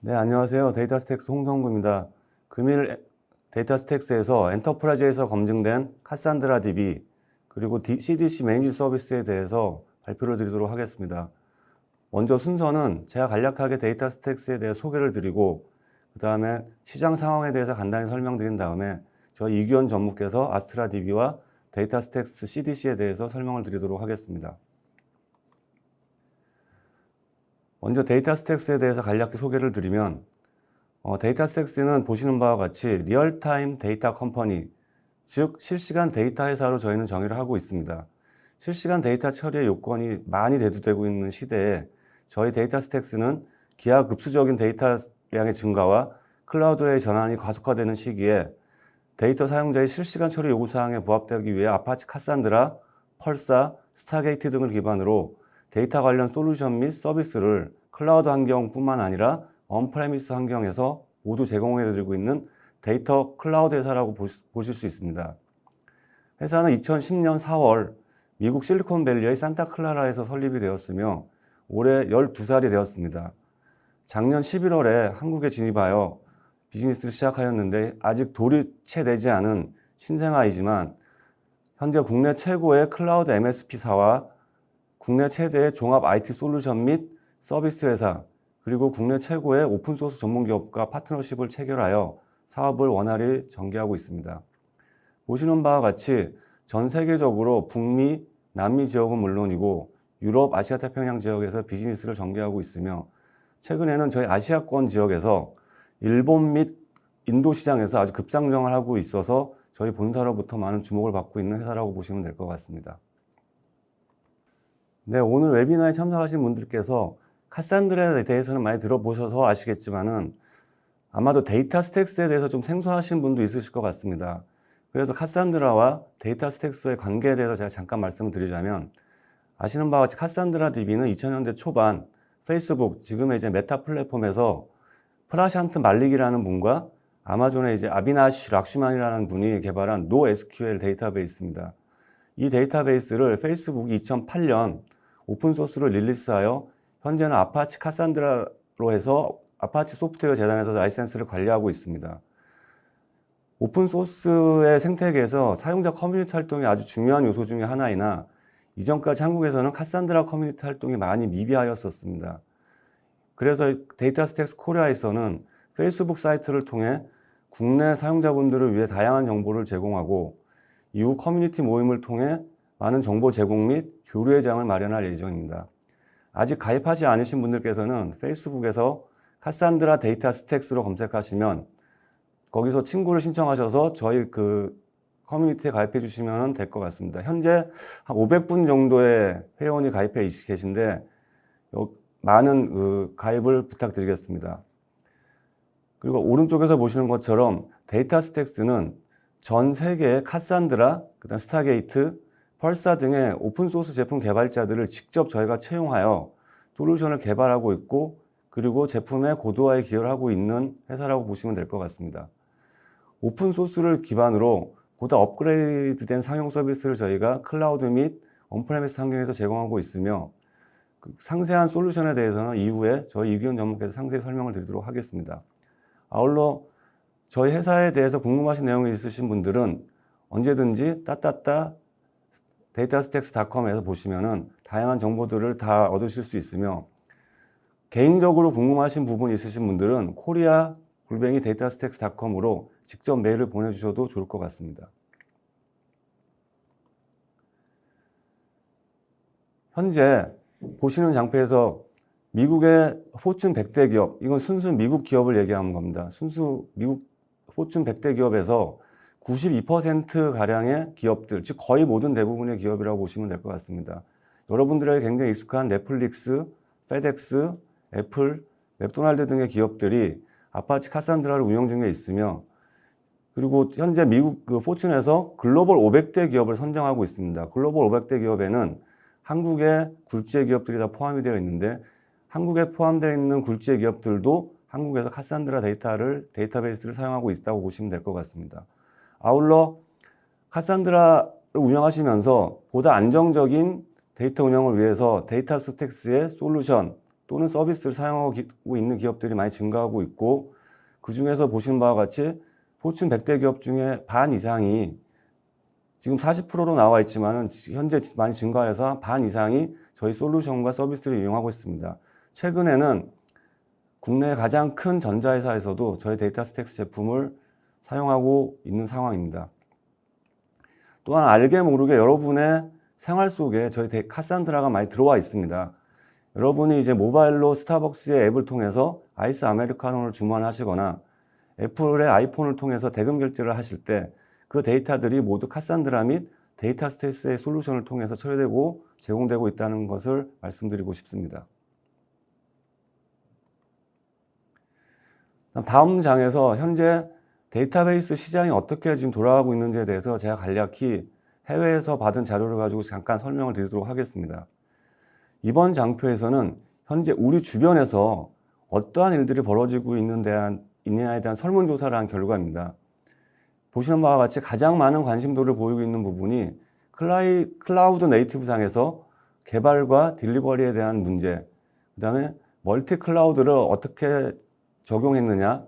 네, 안녕하세요. 데이터 스택스 홍성구입니다. 금일 데이터 스택스에서 엔터프라이즈에서 검증된 카산드라 DB 그리고 CDC 매니지 서비스에 대해서 발표를 드리도록 하겠습니다. 먼저 순서는 제가 간략하게 데이터 스택스에 대해 소개를 드리고 그 다음에 시장 상황에 대해서 간단히 설명드린 다음에 저희 이규현 전무께서 아스트라 DB와 데이터 스택스 CDC에 대해서 설명을 드리도록 하겠습니다. 먼저 데이터 스택스에 대해서 간략히 소개를 드리면 데이터 스택스는 보시는 바와 같이 리얼타임 데이터 컴퍼니, 즉 실시간 데이터 회사로 저희는 정의를 하고 있습니다. 실시간 데이터 처리의 요건이 많이 대두되고 있는 시대에 저희 데이터 스택스는 기하급수적인 데이터량의 증가와 클라우드의 전환이 가속화되는 시기에 데이터 사용자의 실시간 처리 요구사항에 부합되기 위해 아파치 카산드라, 펄사, 스타게이트 등을 기반으로 데이터 관련 솔루션 및 서비스를 클라우드 환경뿐만 아니라 언프레미스 환경에서 모두 제공해드리고 있는 데이터 클라우드 회사라고 보실 수 있습니다. 회사는 2010년 4월 미국 실리콘밸리의 산타클라라에서 설립이 되었으며 올해 12살이 되었습니다. 작년 11월에 한국에 진입하여 비즈니스를 시작하였는데 아직 돌이 채 되지 않은 신생아이지만 현재 국내 최고의 클라우드 MSP사와 국내 최대의 종합 IT 솔루션 및 서비스 회사 그리고 국내 최고의 오픈소스 전문기업과 파트너십을 체결하여 사업을 원활히 전개하고 있습니다. 보시는 바와 같이 전 세계적으로 북미, 남미 지역은 물론이고 유럽, 아시아 태평양 지역에서 비즈니스를 전개하고 있으며 최근에는 저희 아시아권 지역에서 일본 및 인도 시장에서 아주 급상승을 하고 있어서 저희 본사로부터 많은 주목을 받고 있는 회사라고 보시면 될 것 같습니다. 네, 오늘 웨비나에 참석하신 분들께서 카산드라에 대해서는 많이 들어보셔서 아시겠지만은 아마도 데이터 스택스에 대해서 좀 생소하신 분도 있으실 것 같습니다. 그래서 카산드라와 데이터 스택스의 관계에 대해서 제가 잠깐 말씀을 드리자면 아시는 바와 같이 카산드라 DB는 2000년대 초반 페이스북, 지금의 이제 메타 플랫폼에서 프라샨트 말릭이라는 분과 아마존의 이제 아비나시 락슈만이라는 분이 개발한 NoSQL 데이터베이스입니다. 이 데이터베이스를 페이스북이 2008년 오픈소스로 릴리스하여 현재는 아파치 카산드라로 해서 아파치 소프트웨어 재단에서 라이센스를 관리하고 있습니다. 오픈소스의 생태계에서 사용자 커뮤니티 활동이 아주 중요한 요소 중에 하나이나 이전까지 한국에서는 카산드라 커뮤니티 활동이 많이 미비하였었습니다. 그래서 데이터 스택스 코리아에서는 페이스북 사이트를 통해 국내 사용자분들을 위해 다양한 정보를 제공하고 이후 커뮤니티 모임을 통해 많은 정보 제공 및 교류의 장을 마련할 예정입니다. 아직 가입하지 않으신 분들께서는 페이스북에서 카산드라 데이터 스택스로 검색하시면 거기서 친구를 신청하셔서 저희 그 커뮤니티에 가입해 주시면 될 것 같습니다. 현재 한 500분 정도의 회원이 가입해 계신데 많은 가입을 부탁드리겠습니다. 그리고 오른쪽에서 보시는 것처럼 데이터 스택스는 전 세계의 카산드라, 그다음 스타게이트, 펄사 등의 오픈소스 제품 개발자들을 직접 저희가 채용하여 솔루션을 개발하고 있고 그리고 제품의 고도화에 기여를 하고 있는 회사라고 보시면 될 것 같습니다. 오픈소스를 기반으로 보다 업그레이드된 상용 서비스를 저희가 클라우드 및 언프레미스 환경에서 제공하고 있으며 상세한 솔루션에 대해서는 이후에 저희 이규현 전문께서 상세히 설명을 드리도록 하겠습니다. 아울러 저희 회사에 대해서 궁금하신 내용이 있으신 분들은 언제든지 datastackscom에서 보시면은 다양한 정보들을 다 얻으실 수 있으며 개인적으로 궁금하신 부분이 있으신 분들은 korea@datastackscom으로 직접 메일을 보내주셔도 좋을 것 같습니다. 현재 보시는 장표에서 미국의 포춘 100대 기업, 이건 순수 미국 기업을 얘기하는 겁니다. 순수 미국 포춘 100대 기업에서 92%가량의 기업들, 즉 거의 모든 대부분의 기업이라고 보시면 될 것 같습니다. 여러분들에게 굉장히 익숙한 넷플릭스, 페덱스, 애플, 맥도날드 등의 기업들이 아파치 카산드라를 운영 중에 있으며 그리고 현재 미국 포춘에서 글로벌 500대 기업을 선정하고 있습니다. 글로벌 500대 기업에는 한국의 굴지의 기업들이 다 포함이 되어 있는데 한국에 포함되어 있는 굴지의 기업들도 한국에서 카산드라 데이터베이스를 사용하고 있다고 보시면 될 것 같습니다. 아울러 카산드라를 운영하시면서 보다 안정적인 데이터 운영을 위해서 데이터 스택스의 솔루션 또는 서비스를 사용하고 있는 기업들이 많이 증가하고 있고, 그 중에서 보시는 바와 같이 포춘 100대 기업 중에 반 이상이 지금 40%로 나와 있지만 현재 많이 증가해서 반 이상이 저희 솔루션과 서비스를 이용하고 있습니다. 최근에는 국내 가장 큰 전자회사에서도 저희 데이터 스택스 제품을 사용하고 있는 상황입니다. 또한 알게 모르게 여러분의 생활 속에 저희 카산드라가 많이 들어와 있습니다. 여러분이 이제 모바일로 스타벅스의 앱을 통해서 아이스 아메리카노를 주문하시거나 애플의 아이폰을 통해서 대금 결제를 하실 때 그 데이터들이 모두 카산드라 및 데이터 스택스의 솔루션을 통해서 처리되고 제공되고 있다는 것을 말씀드리고 싶습니다. 다음 장에서 현재 데이터베이스 시장이 어떻게 지금 돌아가고 있는지에 대해서 제가 간략히 해외에서 받은 자료를 가지고 잠깐 설명을 드리도록 하겠습니다. 이번 장표에서는 현재 우리 주변에서 어떠한 일들이 벌어지고 있느냐에 대한 설문조사를 한 결과입니다. 보시는 바와 같이 가장 많은 관심도를 보이고 있는 부분이 클라우드 네이티브 상에서 개발과 딜리버리에 대한 문제, 그 다음에 멀티 클라우드를 어떻게 적용했느냐,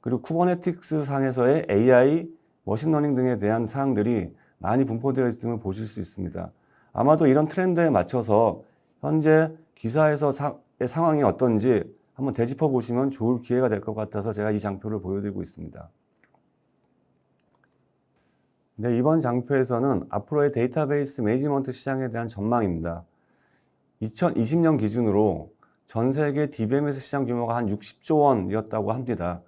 그리고 쿠버네티크스 상에서의 AI, 머신러닝 등에 대한 사항들이 많이 분포되어 있음을 보실 수 있습니다. 아마도 이런 트렌드에 맞춰서 현재 기사에서 상황이 어떤지 한번 되짚어 보시면 좋을 기회가 될 것 같아서 제가 이 장표를 보여드리고 있습니다. 네, 이번 장표에서는 앞으로의 데이터베이스 매니지먼트 시장에 대한 전망입니다. 2020년 기준으로 전 세계 DBMS 시장 규모가 한 60조 원이었다고 합니다.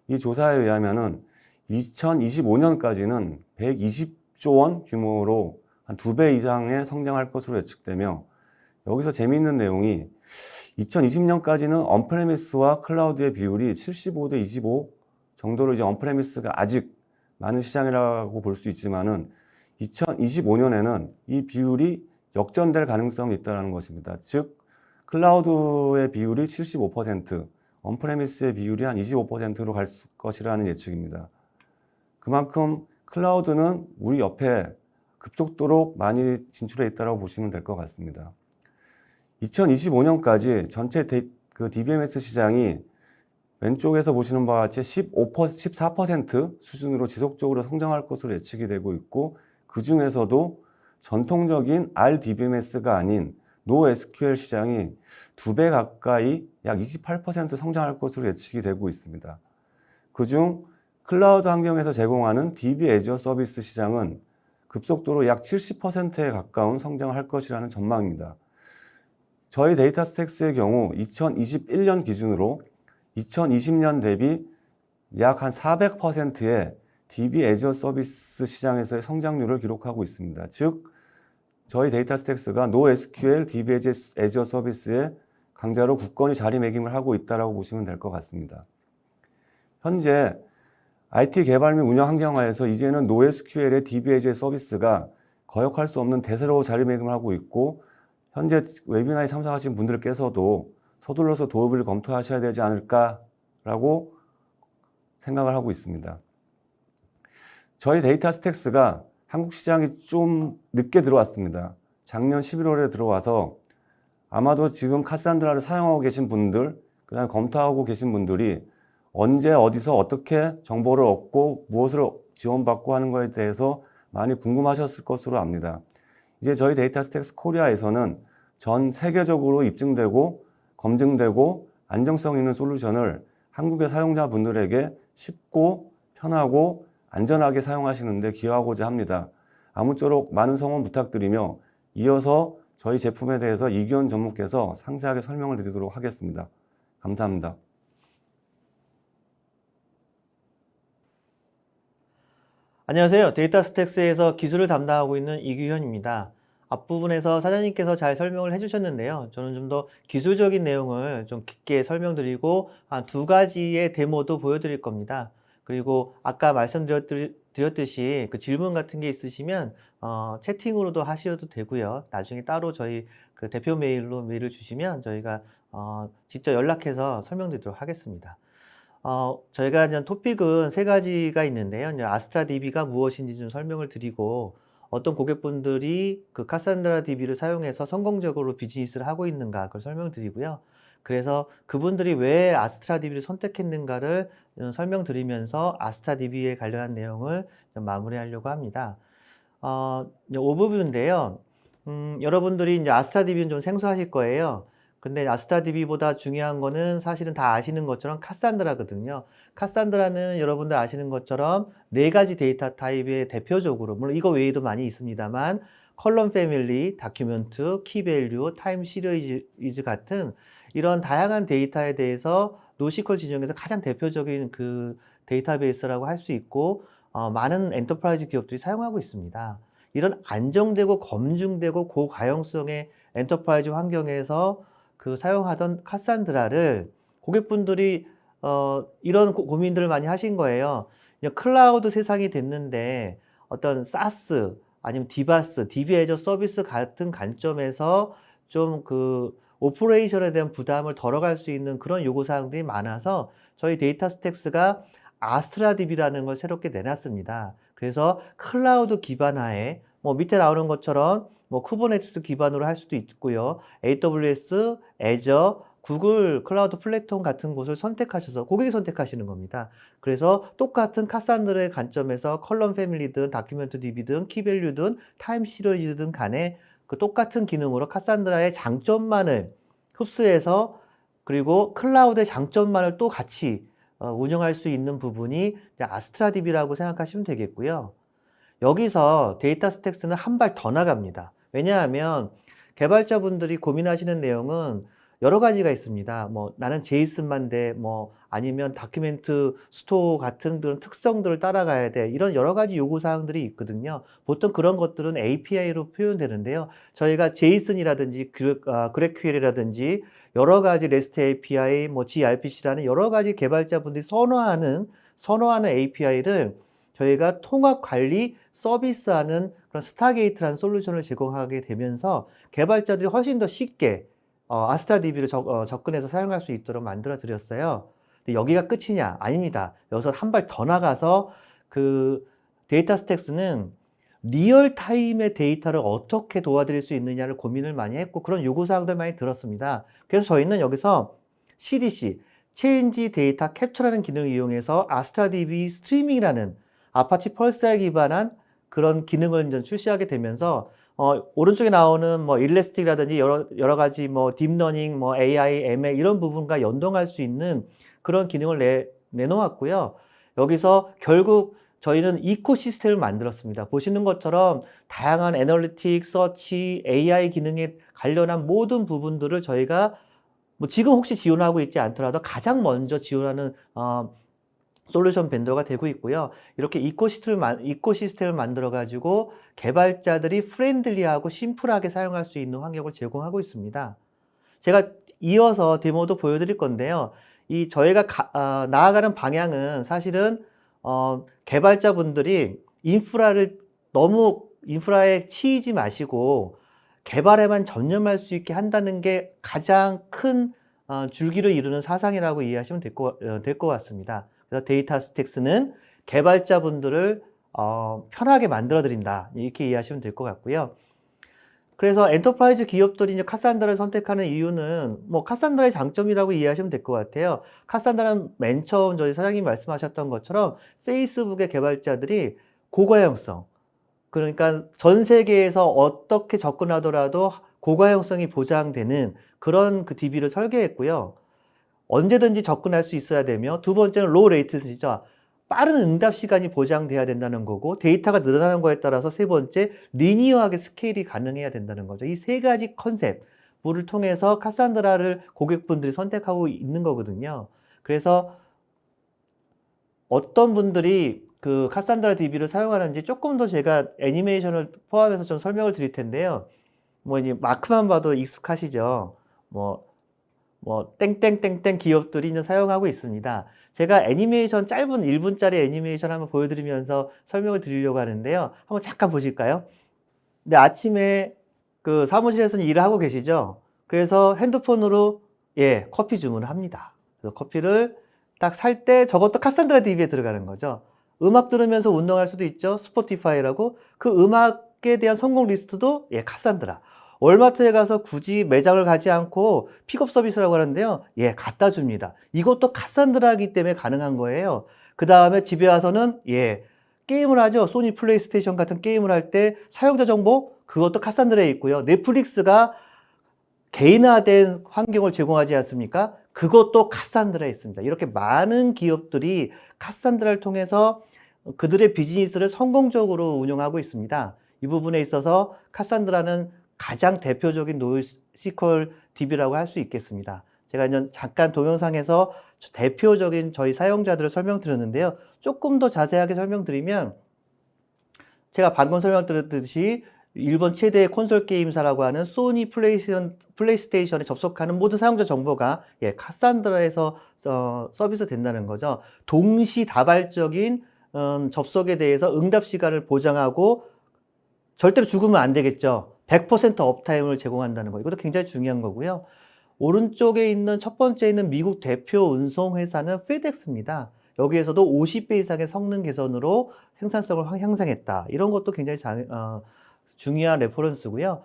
이 조사에 의하면은 2025년까지는 120조 원 규모로 한 2배 이상의 성장할 것으로 예측되며, 여기서 재미있는 내용이 2020년까지는 언프레미스와 클라우드의 비율이 75대 25 정도로 이제 언프레미스가 아직 많은 시장이라고 볼 수 있지만은 2025년에는 이 비율이 역전될 가능성이 있다는 것입니다. 즉, 클라우드의 비율이 75%, 언프레미스의 비율이 한 25%로 갈 것이라는 예측입니다. 그만큼 클라우드는 우리 옆에 급속도로 많이 진출해 있다고 보시면 될 것 같습니다. 2025년까지 전체 DBMS 시장이 왼쪽에서 보시는 바와 같이 14% 수준으로 지속적으로 성장할 것으로 예측이 되고 있고, 그 중에서도 전통적인 RDBMS가 아닌 NoSQL 시장이 2배 가까이 약 28% 성장할 것으로 예측이 되고 있습니다. 그중 클라우드 환경에서 제공하는 DB 애저 서비스 시장은 급속도로 약 70%에 가까운 성장을 할 것이라는 전망입니다. 저희 데이터 스택스의 경우 2021년 기준으로 2020년 대비 약 한 400%의 DB 애저 서비스 시장에서의 성장률을 기록하고 있습니다. 즉, 저희 데이터 스택스가 NoSQL DB 애저 서비스의 강자로 굳건히 자리매김을 하고 있다고 보시면 될 것 같습니다. 현재 IT 개발 및 운영 환경하에서 이제는 NoSQL의 DB 애저 서비스가 거역할 수 없는 대세로 자리매김을 하고 있고, 현재 웨비나에 참석하신 분들께서도 서둘러서 도입을 검토하셔야 되지 않을까라고 생각을 하고 있습니다. 저희 데이터 스택스가 한국 시장이 좀 늦게 들어왔습니다. 작년 11월에 들어와서 아마도 지금 카산드라를 사용하고 계신 분들, 그 다음에 검토하고 계신 분들이 언제 어디서 어떻게 정보를 얻고 무엇을 지원받고 하는 것에 대해서 많이 궁금하셨을 것으로 압니다. 이제 저희 데이터 스택스 코리아에서는 전 세계적으로 입증되고 검증되고 안정성 있는 솔루션을 한국의 사용자분들에게 쉽고 편하고 안전하게 사용하시는데 기여하고자 합니다. 아무쪼록 많은 성원 부탁드리며 이어서 저희 제품에 대해서 이규현 전무께서 상세하게 설명을 드리도록 하겠습니다. 감사합니다. 안녕하세요. 데이터 스택스에서 기술을 담당하고 있는 이규현입니다. 앞부분에서 사장님께서 잘 설명을 해주셨는데요. 저는 좀 더 기술적인 내용을 좀 깊게 설명드리고 한 2가지의 데모도 보여드릴 겁니다. 그리고 아까 말씀드렸듯이 그 질문 같은 게 있으시면 채팅으로도 하셔도 되고요. 나중에 따로 저희 그 대표 메일로 메일을 주시면 저희가 직접 연락해서 설명드리도록 하겠습니다. 저희가 이제 토픽은 3가지가 있는데요. 이제 아스트라 DB가 무엇인지 좀 설명을 드리고, 어떤 고객분들이 그 카산드라 DB를 사용해서 성공적으로 비즈니스를 하고 있는가 그걸 설명드리고요. 그래서 그분들이 왜 아스트라 DB를 선택했는가를 설명드리면서 아스트라 DB에 관련한 내용을 좀 마무리하려고 합니다. 이제 오버뷰인데요. 여러분들이 이제 아스트라 DB는 좀 생소하실 거예요. 근데 아스트라 DB보다 중요한 거는 사실은 다 아시는 것처럼 카산드라거든요. 카산드라는 여러분들 아시는 것처럼 네 가지 데이터 타입의 대표적으로, 물론 이거 외에도 많이 있습니다만, 컬럼 패밀리, 다큐멘트, 키밸류, 타임 시리즈 같은 이런 다양한 데이터에 대해서 노시퀄 진영에서 가장 대표적인 그 데이터베이스라고 할 수 있고, 많은 엔터프라이즈 기업들이 사용하고 있습니다. 이런 안정되고 검증되고 고가용성의 엔터프라이즈 환경에서 그 사용하던 카산드라를 고객분들이 이런 고민들을 많이 하신 거예요. 이제 클라우드 세상이 됐는데 어떤 사스 아니면 디바스, DB 애저 서비스 같은 관점에서 좀 그 오퍼레이션에 대한 부담을 덜어갈 수 있는 그런 요구사항들이 많아서 저희 데이터 스택스가 아스트라 DB라는 걸 새롭게 내놨습니다. 그래서 클라우드 기반하에 뭐 밑에 나오는 것처럼 뭐 쿠버네티스 기반으로 할 수도 있고요. AWS, 애저, 구글 클라우드 플랫폼 같은 곳을 선택하셔서 고객이 선택하시는 겁니다. 그래서 똑같은 카산드라의 관점에서 컬럼 패밀리든 다큐멘트 DB든 키밸류든 타임 시리즈든 간에 그 똑같은 기능으로 카산드라의 장점만을 흡수해서 그리고 클라우드의 장점만을 또 같이 운영할 수 있는 부분이 아스트라 DB라고 생각하시면 되겠고요. 여기서 데이터 스택스는 한 발 더 나갑니다. 왜냐하면 개발자분들이 고민하시는 내용은 여러 가지가 있습니다. 뭐 나는 제이슨만 돼, 뭐 아니면 다큐멘트 스토어 같은 그런 특성들을 따라가야 돼. 이런 여러 가지 요구 사항들이 있거든요. 보통 그런 것들은 API로 표현되는데요. 저희가 제이슨이라든지 그래QL이라든지 여러 가지 REST API, 뭐 gRPC라는 여러 가지 개발자분들이 선호하는 API를 저희가 통합 관리 서비스하는 그런 스타게이트라는 솔루션을 제공하게 되면서 개발자들이 훨씬 더 쉽게 아스트라 DB를 접근해서 사용할 수 있도록 만들어 드렸어요. 근데 여기가 끝이냐? 아닙니다. 여기서 한 발 더 나가서 그 데이터 스택스는 리얼타임의 데이터를 어떻게 도와드릴 수 있느냐를 고민을 많이 했고 그런 요구사항들 많이 들었습니다. 그래서 저희는 여기서 CDC, 체인지 데이터 캡처라는 기능을 이용해서 아스트라 DB 스트리밍이라는 아파치 펄스에 기반한 그런 기능을 이제 출시하게 되면서 오른쪽에 나오는 뭐 일레스틱이라든지 여러 가지 뭐 딥러닝, 뭐 AI, ML 이런 부분과 연동할 수 있는 그런 기능을 내놓았고요. 여기서 결국 저희는 이코시스템을 만들었습니다. 보시는 것처럼 다양한 애널리틱, 서치, AI 기능에 관련한 모든 부분들을 저희가 뭐 지금 혹시 지원하고 있지 않더라도 가장 먼저 지원하는 솔루션 벤더가 되고 있고요. 이렇게 이코시스템을 만들어 가지고 개발자들이 프렌들리하고 심플하게 사용할 수 있는 환경을 제공하고 있습니다. 제가 이어서 데모도 보여드릴 건데요. 저희가 나아가는 방향은 사실은 개발자분들이 너무 인프라에 치이지 마시고 개발에만 전념할 수 있게 한다는 게 가장 큰 줄기를 이루는 사상이라고 이해하시면 될 것 같습니다. 그래서 데이터 스택스는 개발자분들을 편하게 만들어 드린다 이렇게 이해하시면 될 것 같고요. 그래서 엔터프라이즈 기업들이 이제 카산드라를 선택하는 이유는 뭐 카산드라의 장점이라고 이해하시면 될 것 같아요. 카산드라는 맨 처음 저희 사장님이 말씀하셨던 것처럼 페이스북의 개발자들이 고가형성, 그러니까 전 세계에서 어떻게 접근하더라도 고가형성이 보장되는 그런 그 DB를 설계했고요. 언제든지 접근할 수 있어야 되며, 두 번째는 로우 레이턴시죠. 빠른 응답 시간이 보장돼야 된다는 거고, 데이터가 늘어나는 거에 따라서 세 번째, 리니어하게 스케일이 가능해야 된다는 거죠. 이 세 가지 컨셉을 통해서 카산드라를 고객분들이 선택하고 있는 거거든요. 그래서 어떤 분들이 그 카산드라 DB를 사용하는지 조금 더 제가 애니메이션을 포함해서 좀 설명을 드릴 텐데요. 뭐 이제 마크만 봐도 익숙하시죠. 뭐 땡땡땡땡 기업들이 이제 사용하고 있습니다. 제가 애니메이션 짧은 1분짜리 애니메이션 한번 보여드리면서 설명을 드리려고 하는데요. 한번 잠깐 보실까요? 근데 아침에 그 사무실에서는 일을 하고 계시죠? 그래서 핸드폰으로 커피 주문을 합니다. 그래서 커피를 딱 살 때 저것도 카산드라 DB에 들어가는 거죠. 음악 들으면서 운동할 수도 있죠. 스포티파이라고. 그 음악에 대한 성공 리스트도 카산드라. 월마트에 가서 굳이 매장을 가지 않고 픽업 서비스라고 하는데요. 예, 갖다 줍니다. 이것도 카산드라이기 때문에 가능한 거예요. 그 다음에 집에 와서는 예, 게임을 하죠. 소니 플레이스테이션 같은 게임을 할 때 사용자 정보 그것도 카산드라에 있고요. 넷플릭스가 개인화된 환경을 제공하지 않습니까? 그것도 카산드라에 있습니다. 이렇게 많은 기업들이 카산드라를 통해서 그들의 비즈니스를 성공적으로 운영하고 있습니다. 이 부분에 있어서 카산드라는 가장 대표적인 노스QL DB라고 할 수 있겠습니다. 제가 이제 잠깐 동영상에서 대표적인 저희 사용자들을 설명드렸는데요. 조금 더 자세하게 설명드리면 제가 방금 설명드렸듯이 일본 최대의 콘솔 게임사라고 하는 소니 플레이스테이션에 접속하는 모든 사용자 정보가 예, 카산드라에서 서비스 된다는 거죠. 동시다발적인 접속에 대해서 응답 시간을 보장하고 절대로 죽으면 안 되겠죠. 100% 업타임을 제공한다는 거. 이것도 굉장히 중요한 거고요. 오른쪽에 있는 첫 번째 있는 미국 대표 운송 회사는 페덱스입니다. 여기에서도 50배 이상의 성능 개선으로 생산성을 향상했다. 이런 것도 굉장히 중요한 레퍼런스고요.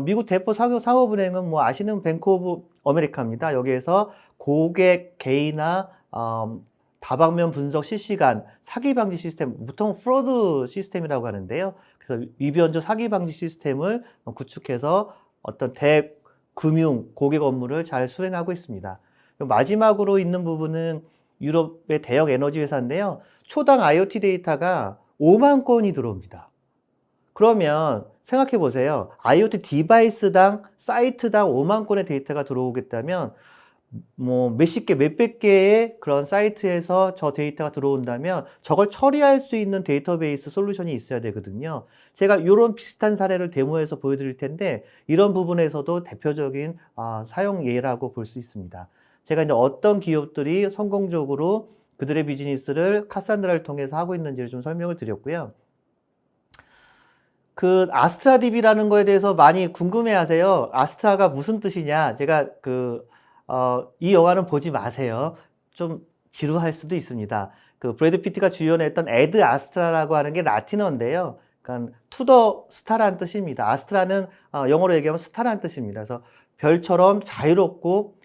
미국 대표 상업은행은 뭐 아시는 뱅크 오브 아메리카입니다. 여기에서 고객 개인화 다방면 분석 실시간 사기 방지 시스템, 보통 프로드 시스템이라고 하는데요. 그래서 위변조 사기 방지 시스템을 구축해서 어떤 대금융 고객 업무를 잘 수행하고 있습니다. 마지막으로 있는 부분은 유럽의 대형 에너지 회사인데요. 초당 IoT 데이터가 5만 건이 들어옵니다. 그러면 생각해 보세요. IoT 디바이스당 사이트당 5만 건의 데이터가 들어오겠다면 뭐 몇십 개, 몇백 개의 그런 사이트에서 저 데이터가 들어온다면 저걸 처리할 수 있는 데이터베이스 솔루션이 있어야 되거든요. 제가 이런 비슷한 사례를 데모에서 보여드릴 텐데 이런 부분에서도 대표적인 사용 예라고 볼 수 있습니다. 제가 이제 어떤 기업들이 성공적으로 그들의 비즈니스를 카산드라를 통해서 하고 있는지를 좀 설명을 드렸고요. 그 아스트라DB라는 거에 대해서 많이 궁금해 하세요. 아스트라가 무슨 뜻이냐? 제가 이 영화는 보지 마세요. 좀 지루할 수도 있습니다. 그 브래드 피트가 주연했던 에드 아스트라라고 하는 게 라틴어인데요. 그러니까 투더 스타라는 뜻입니다. 아스트라는 영어로 얘기하면 스타라는 뜻입니다. 그래서 별처럼 자유롭고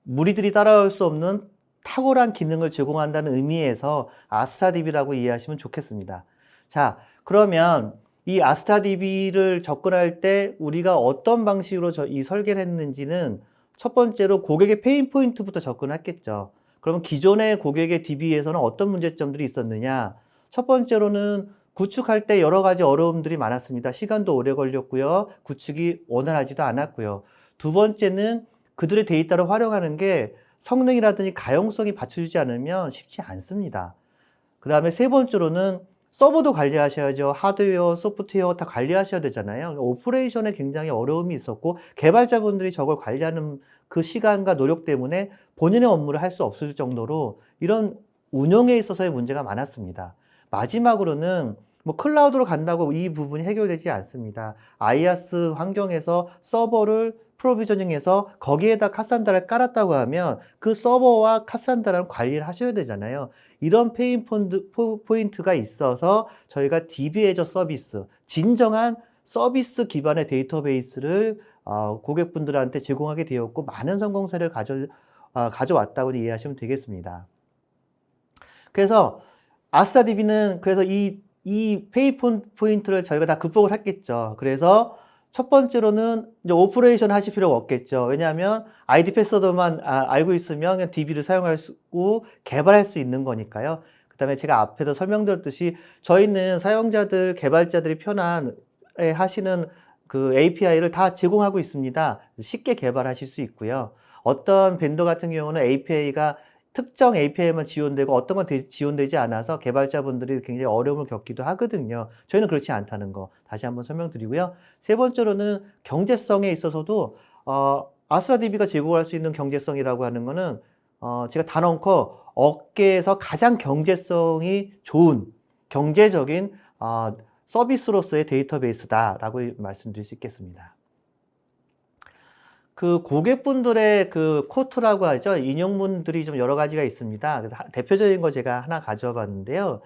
무리들이 따라올 수 없는 탁월한 기능을 제공한다는 의미에서 아스트라DB라고 이해하시면 좋겠습니다. 자, 그러면 이 아스트라DB를 접근할 때 우리가 어떤 방식으로 이 설계를 했는지는 첫 번째로 고객의 페인 포인트부터 접근했겠죠. 그러면 기존의 고객의 DB에서는 어떤 문제점들이 있었느냐? 첫 번째로는 구축할 때 여러 가지 어려움들이 많았습니다. 시간도 오래 걸렸고요. 구축이 원활하지도 않았고요. 두 번째는 그들의 데이터를 활용하는 게 성능이라든지 가용성이 받쳐주지 않으면 쉽지 않습니다. 그 다음에 세 번째로는 서버도 관리하셔야죠. 하드웨어, 소프트웨어 다 관리하셔야 되잖아요. 오퍼레이션에 굉장히 어려움이 있었고 개발자분들이 저걸 관리하는 그 시간과 노력 때문에 본인의 업무를 할 수 없을 정도로 이런 운영에 있어서의 문제가 많았습니다. 마지막으로는 뭐 클라우드로 간다고 이 부분이 해결되지 않습니다. IaaS 환경에서 서버를 프로비저닝해서 거기에다 카산드라를 깔았다고 하면 그 서버와 카산드라를 관리를 하셔야 되잖아요. 이런 페인 포인트가 있어서 저희가 DB 애저 서비스, 진정한 서비스 기반의 데이터베이스를 고객분들한테 제공하게 되었고 많은 성공 사례를 가져왔다고 이해하시면 되겠습니다. 그래서 아스트라DB는 그래서 이 페인 포인트를 저희가 다 극복을 했겠죠. 그래서 첫 번째로는 이제 오퍼레이션 하실 필요가 없겠죠. 왜냐하면 아이디 패스워드만 알고 있으면 그냥 DB를 사용할 수 있고 개발할 수 있는 거니까요. 그 다음에 제가 앞에서 설명드렸듯이 저희는 사용자들, 개발자들이 편한 하시는 그 API를 다 제공하고 있습니다. 쉽게 개발하실 수 있고요. 어떤 벤더 같은 경우는 API가 특정 API만 지원되고 어떤 건 지원되지 않아서 개발자분들이 굉장히 어려움을 겪기도 하거든요. 저희는 그렇지 않다는 거 다시 한번 설명드리고요. 세 번째로는 경제성에 있어서도 아스트라DB가 제공할 수 있는 경제성이라고 하는 거는 제가 단언코 업계에서 가장 경제성이 좋은 경제적인 서비스로서의 데이터베이스다라고 말씀드릴 수 있겠습니다. 그 고객분들의 그 코트라고 하죠. 인용문들이 좀 여러 가지가 있습니다. 그래서 대표적인 거 제가 하나 가져와 봤는데요.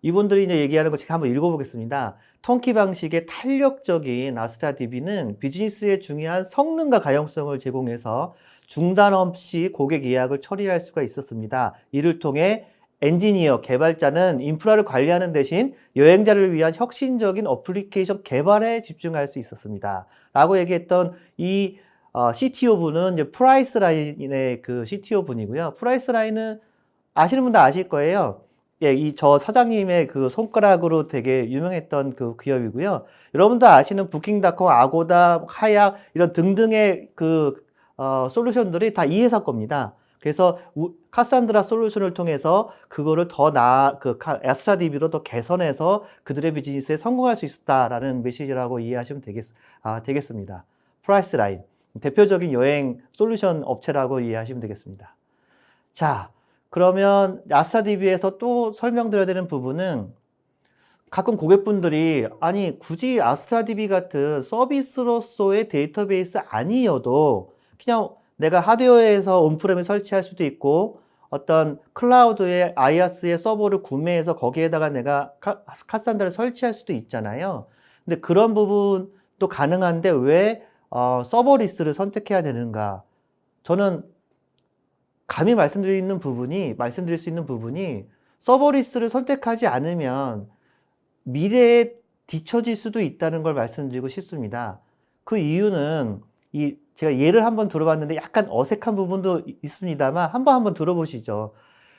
이분들이 이제 얘기하는 거 제가 한번 읽어보겠습니다. 턴키 방식의 탄력적인 아스타 DB는 비즈니스에 중요한 성능과 가용성을 제공해서 중단 없이 고객 예약을 처리할 수가 있었습니다. 이를 통해 엔지니어, 개발자는 인프라를 관리하는 대신 여행자를 위한 혁신적인 어플리케이션 개발에 집중할 수 있었습니다. 라고 얘기했던 이 CTO 분은 이제 프라이스라인의 그 CTO 분이고요. 프라이스라인은 아시는 분들 아실 거예요. 예, 저 사장님의 그 손가락으로 되게 유명했던 그 기업이고요. 여러분도 아시는 부킹닷컴, 아고다, 카약 이런 등등의 그 솔루션들이 다 이 회사 겁니다. 그래서 카산드라 솔루션을 통해서 그거를 더 아스타 DB로 더 개선해서 그들의 비즈니스에 성공할 수 있었다라는 메시지라고 이해하시면 되겠습니다. 프라이스 라인. 대표적인 여행 솔루션 업체라고 이해하시면 되겠습니다. 자, 그러면 아스타 DB에서 또 설명드려야 되는 부분은 가끔 고객분들이 아니 굳이 아스타 DB 같은 서비스로서의 데이터베이스 아니어도 그냥 내가 하드웨어에서 온프렘에 설치할 수도 있고 어떤 클라우드의 IaaS의 서버를 구매해서 거기에다가 내가 카산드라를 설치할 수도 있잖아요. 근데 그런 부분도 가능한데 왜 서버리스를 선택해야 되는가? 저는 감히 말씀드릴 수 있는 부분이 서버리스를 선택하지 않으면 미래에 뒤처질 수도 있다는 걸 말씀드리고 싶습니다. 그 이유는 제가 예를 한번 들어봤는데 약간 어색한 부분도 있습니다만 한번 들어보시죠.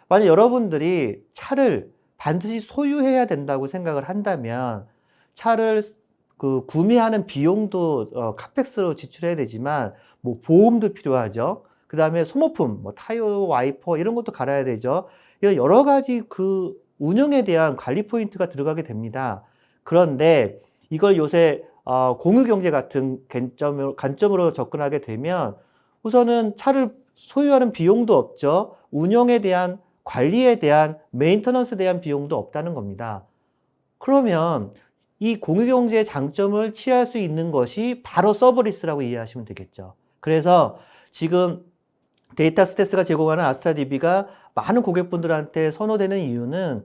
만약 여러분들이 차를 반드시 소유해야 된다고 생각을 한다면 차를 구매하는 비용도 카펙스로 지출해야 되지만 뭐 보험도 필요하죠. 그 다음에 소모품, 뭐 타이어, 와이퍼 이런 것도 갈아야 되죠. 이런 여러 가지 그 운영에 대한 관리 포인트가 들어가게 됩니다. 그런데 이걸 요새 공유경제 같은 관점으로 접근하게 되면 우선은 차를 소유하는 비용도 없죠. 운영에 대한 관리에 대한 메인터넌스에 대한 비용도 없다는 겁니다. 그러면 이 공유경제의 장점을 취할 수 있는 것이 바로 서버리스라고 이해하시면 되겠죠. 그래서 지금 데이터스택스가 제공하는 아스타 DB가 많은 고객분들한테 선호되는 이유는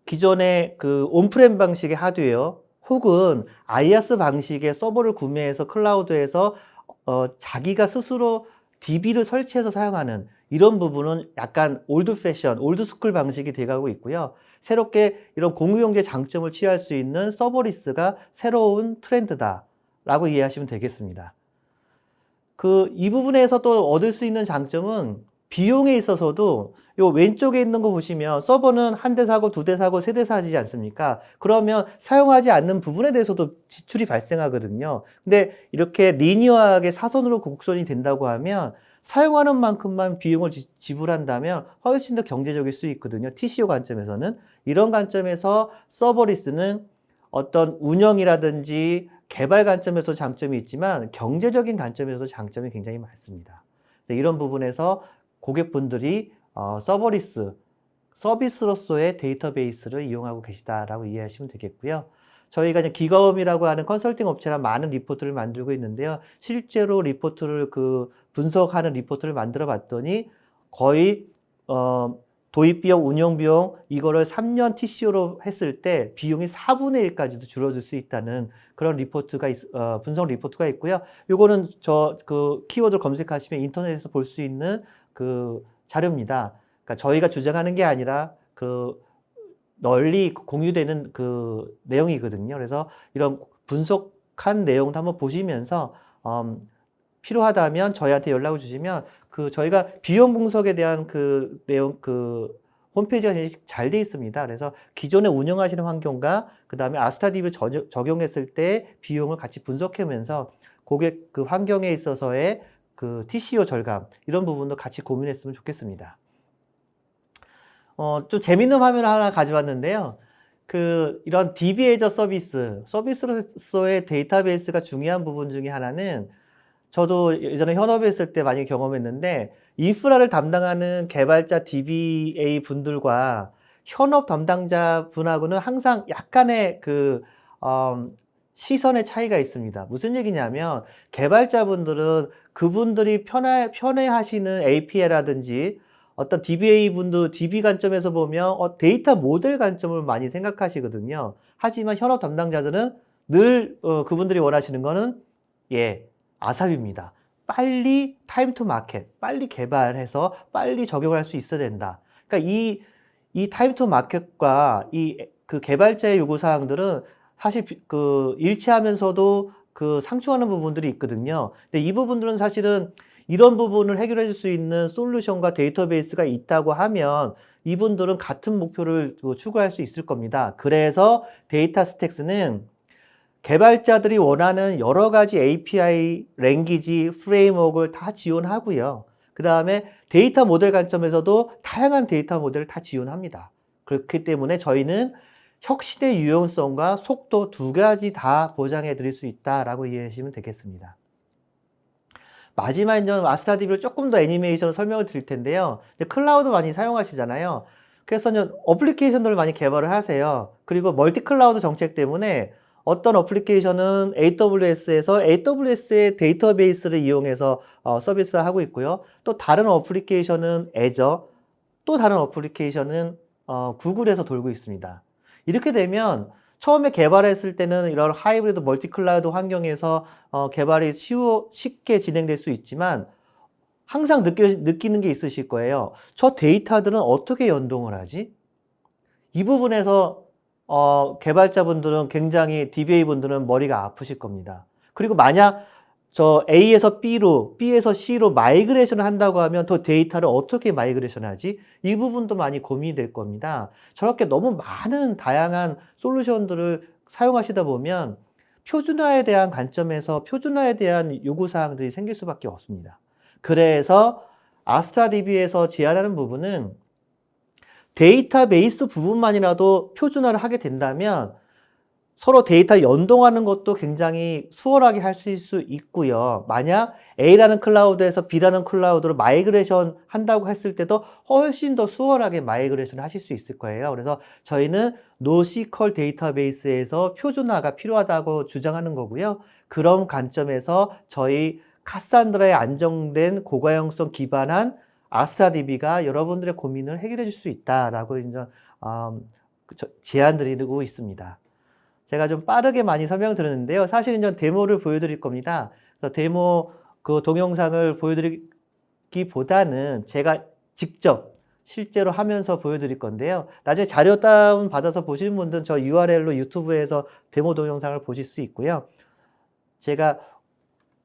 기존의 그 온프렘 방식의 하드웨어 혹은 IaaS 방식의 서버를 구매해서 클라우드에서 자기가 스스로 DB를 설치해서 사용하는 이런 부분은 약간 올드스쿨 방식이 돼가고 있고요. 새롭게 이런 공유경제 장점을 취할 수 있는 서버리스가 새로운 트렌드다라고 이해하시면 되겠습니다. 이 부분에서 또 얻을 수 있는 장점은 비용에 있어서도 요 왼쪽에 있는 거 보시면 서버는 한 대 사고 두 대 사고 세 대 사지 않습니까? 그러면 사용하지 않는 부분에 대해서도 지출이 발생하거든요. 근데 이렇게 리니어하게 사선으로 곡선이 된다고 하면 사용하는 만큼만 비용을 지불한다면 훨씬 더 경제적일 수 있거든요. TCO 관점에서는. 이런 관점에서 서버리스는 어떤 운영이라든지 개발 관점에서 장점이 있지만 경제적인 관점에서 장점이 굉장히 많습니다. 이런 부분에서 고객분들이 서비스로서의 데이터베이스를 이용하고 계시다라고 이해하시면 되겠고요. 저희가 이제 기가움이라고 하는 컨설팅 업체랑 많은 리포트를 만들고 있는데요. 실제로 리포트를 분석하는 리포트를 만들어 봤더니 거의 도입 비용, 운영 비용 이거를 3년 TCO로 했을 때 비용이 4분의 1까지도 줄어들 수 있다는 그런 분석 리포트가 있고요. 요거는 키워드 검색하시면 인터넷에서 볼 수 있는 자료입니다. 그러니까 저희가 주장하는 게 아니라 널리 공유되는 내용이거든요. 그래서 이런 분석한 내용도 한번 보시면서 필요하다면 저희한테 연락을 주시면 저희가 비용 분석에 대한 내용 홈페이지가 굉장히 잘 돼 있습니다. 그래서 기존에 운영하시는 환경과 그 다음에 아스타 DB를 적용했을 때 비용을 같이 분석하면서 고객 환경에 있어서의 TCO 절감 이런 부분도 같이 고민했으면 좋겠습니다. 좀 재밌는 화면을 하나 가져왔는데요. 이런 DB 애저 서비스로서의 데이터베이스가 중요한 부분 중에 하나는 저도 예전에 현업에 있을 때 많이 경험했는데 인프라를 담당하는 개발자 DBA 분들과 현업 담당자 분하고는 항상 약간의 시선의 차이가 있습니다. 무슨 얘기냐면 개발자 분들은 그분들이 편애하시는 API라든지 어떤 DBA 분도 DB 관점에서 보면 데이터 모델 관점을 많이 생각하시거든요. 하지만 현업 담당자들은 늘 그분들이 원하시는 거는 아삽입니다. 빨리 타임 투 마켓, 빨리 개발해서 빨리 적용할 수 있어야 된다. 그러니까 이 타임 투 마켓과 그 개발자의 요구 사항들은 사실 그 일치하면서도 그 상충하는 부분들이 있거든요. 근데 이 부분들은 사실은 이런 부분을 해결해 줄 수 있는 솔루션과 데이터베이스가 있다고 하면 이분들은 같은 목표를 추구할 수 있을 겁니다. 그래서 데이터 스택스는 개발자들이 원하는 여러 가지 API, 랭귀지, 프레임워크를 다 지원하고요. 그 다음에 데이터 모델 관점에서도 다양한 데이터 모델을 다 지원합니다. 그렇기 때문에 저희는 혁신의 유용성과 속도 두 가지 다 보장해 드릴 수 있다라고 이해하시면 되겠습니다. 마지막에 아스타DB를 조금 더 애니메이션을 설명을 드릴 텐데요. 클라우드 많이 사용하시잖아요. 그래서 어플리케이션들을 많이 개발을 하세요. 그리고 멀티 클라우드 정책 때문에 어떤 어플리케이션은 AWS에서 AWS의 데이터베이스를 이용해서 서비스를 하고 있고요. 또 다른 어플리케이션은 애저, 또 다른 어플리케이션은 구글에서 돌고 있습니다. 이렇게 되면 처음에 개발했을 때는 이런 하이브리드 멀티 클라우드 환경에서 개발이 쉽게 진행될 수 있지만 항상 느끼는 게 있으실 거예요. 저 데이터들은 어떻게 연동을 하지? 이 부분에서 개발자분들은 굉장히 DBA 분들은 머리가 아프실 겁니다. 그리고 만약 저 A에서 B로, B에서 C로 마이그레이션을 한다고 하면 더 데이터를 어떻게 마이그레이션 하지? 이 부분도 많이 고민이 될 겁니다. 저렇게 너무 많은 다양한 솔루션들을 사용하시다 보면 표준화에 대한 관점에서 표준화에 대한 요구사항들이 생길 수밖에 없습니다. 그래서 아스타DB에서 제안하는 부분은 데이터베이스 부분만이라도 표준화를 하게 된다면 서로 데이터 연동하는 것도 굉장히 수월하게 할 수 있고요. 만약 A라는 클라우드에서 B라는 클라우드로 마이그레이션 한다고 했을 때도 훨씬 더 수월하게 마이그레이션 하실 수 있을 거예요. 그래서 저희는 노시컬 데이터베이스에서 표준화가 필요하다고 주장하는 거고요. 그런 관점에서 저희 카산드라에 안정된 고가형성 기반한 아스타DB가 여러분들의 고민을 해결해 줄 수 있다라고 이제 제안 드리고 있습니다. 제가 좀 빠르게 많이 설명드렸는데요. 사실은 좀 데모를 보여드릴 겁니다. 그래서 데모 그 동영상을 보여드리기보다는 제가 직접 실제로 하면서 보여드릴 건데요. 나중에 자료 다운 받아서 보시는 분들은 저 URL로 유튜브에서 데모 동영상을 보실 수 있고요. 제가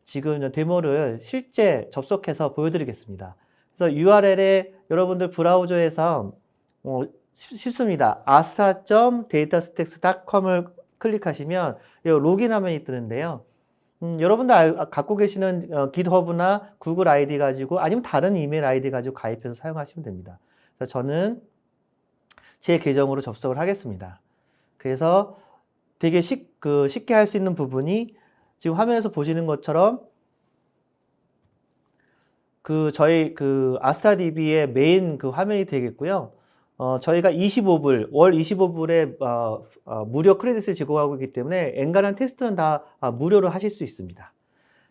지금 데모를 실제 접속해서 보여드리겠습니다. 그래서 URL에 여러분들 브라우저에서 쉽습니다. astra.datastacks.com을 클릭하시면 로긴 화면이 뜨는데요. 여러분들 갖고 계시는 GitHub나 구글 아이디 가지고 아니면 다른 이메일 아이디 가지고 가입해서 사용하시면 됩니다. 그래서 저는 제 계정으로 접속을 하겠습니다. 그래서 되게 쉽게 할 수 있는 부분이 지금 화면에서 보시는 것처럼 저희 아스타DB의 메인 화면이 되겠고요. 저희가 25불, 월 25불에 무료 크레딧을 제공하고 있기 때문에 엔간한 테스트는 다 무료로 하실 수 있습니다.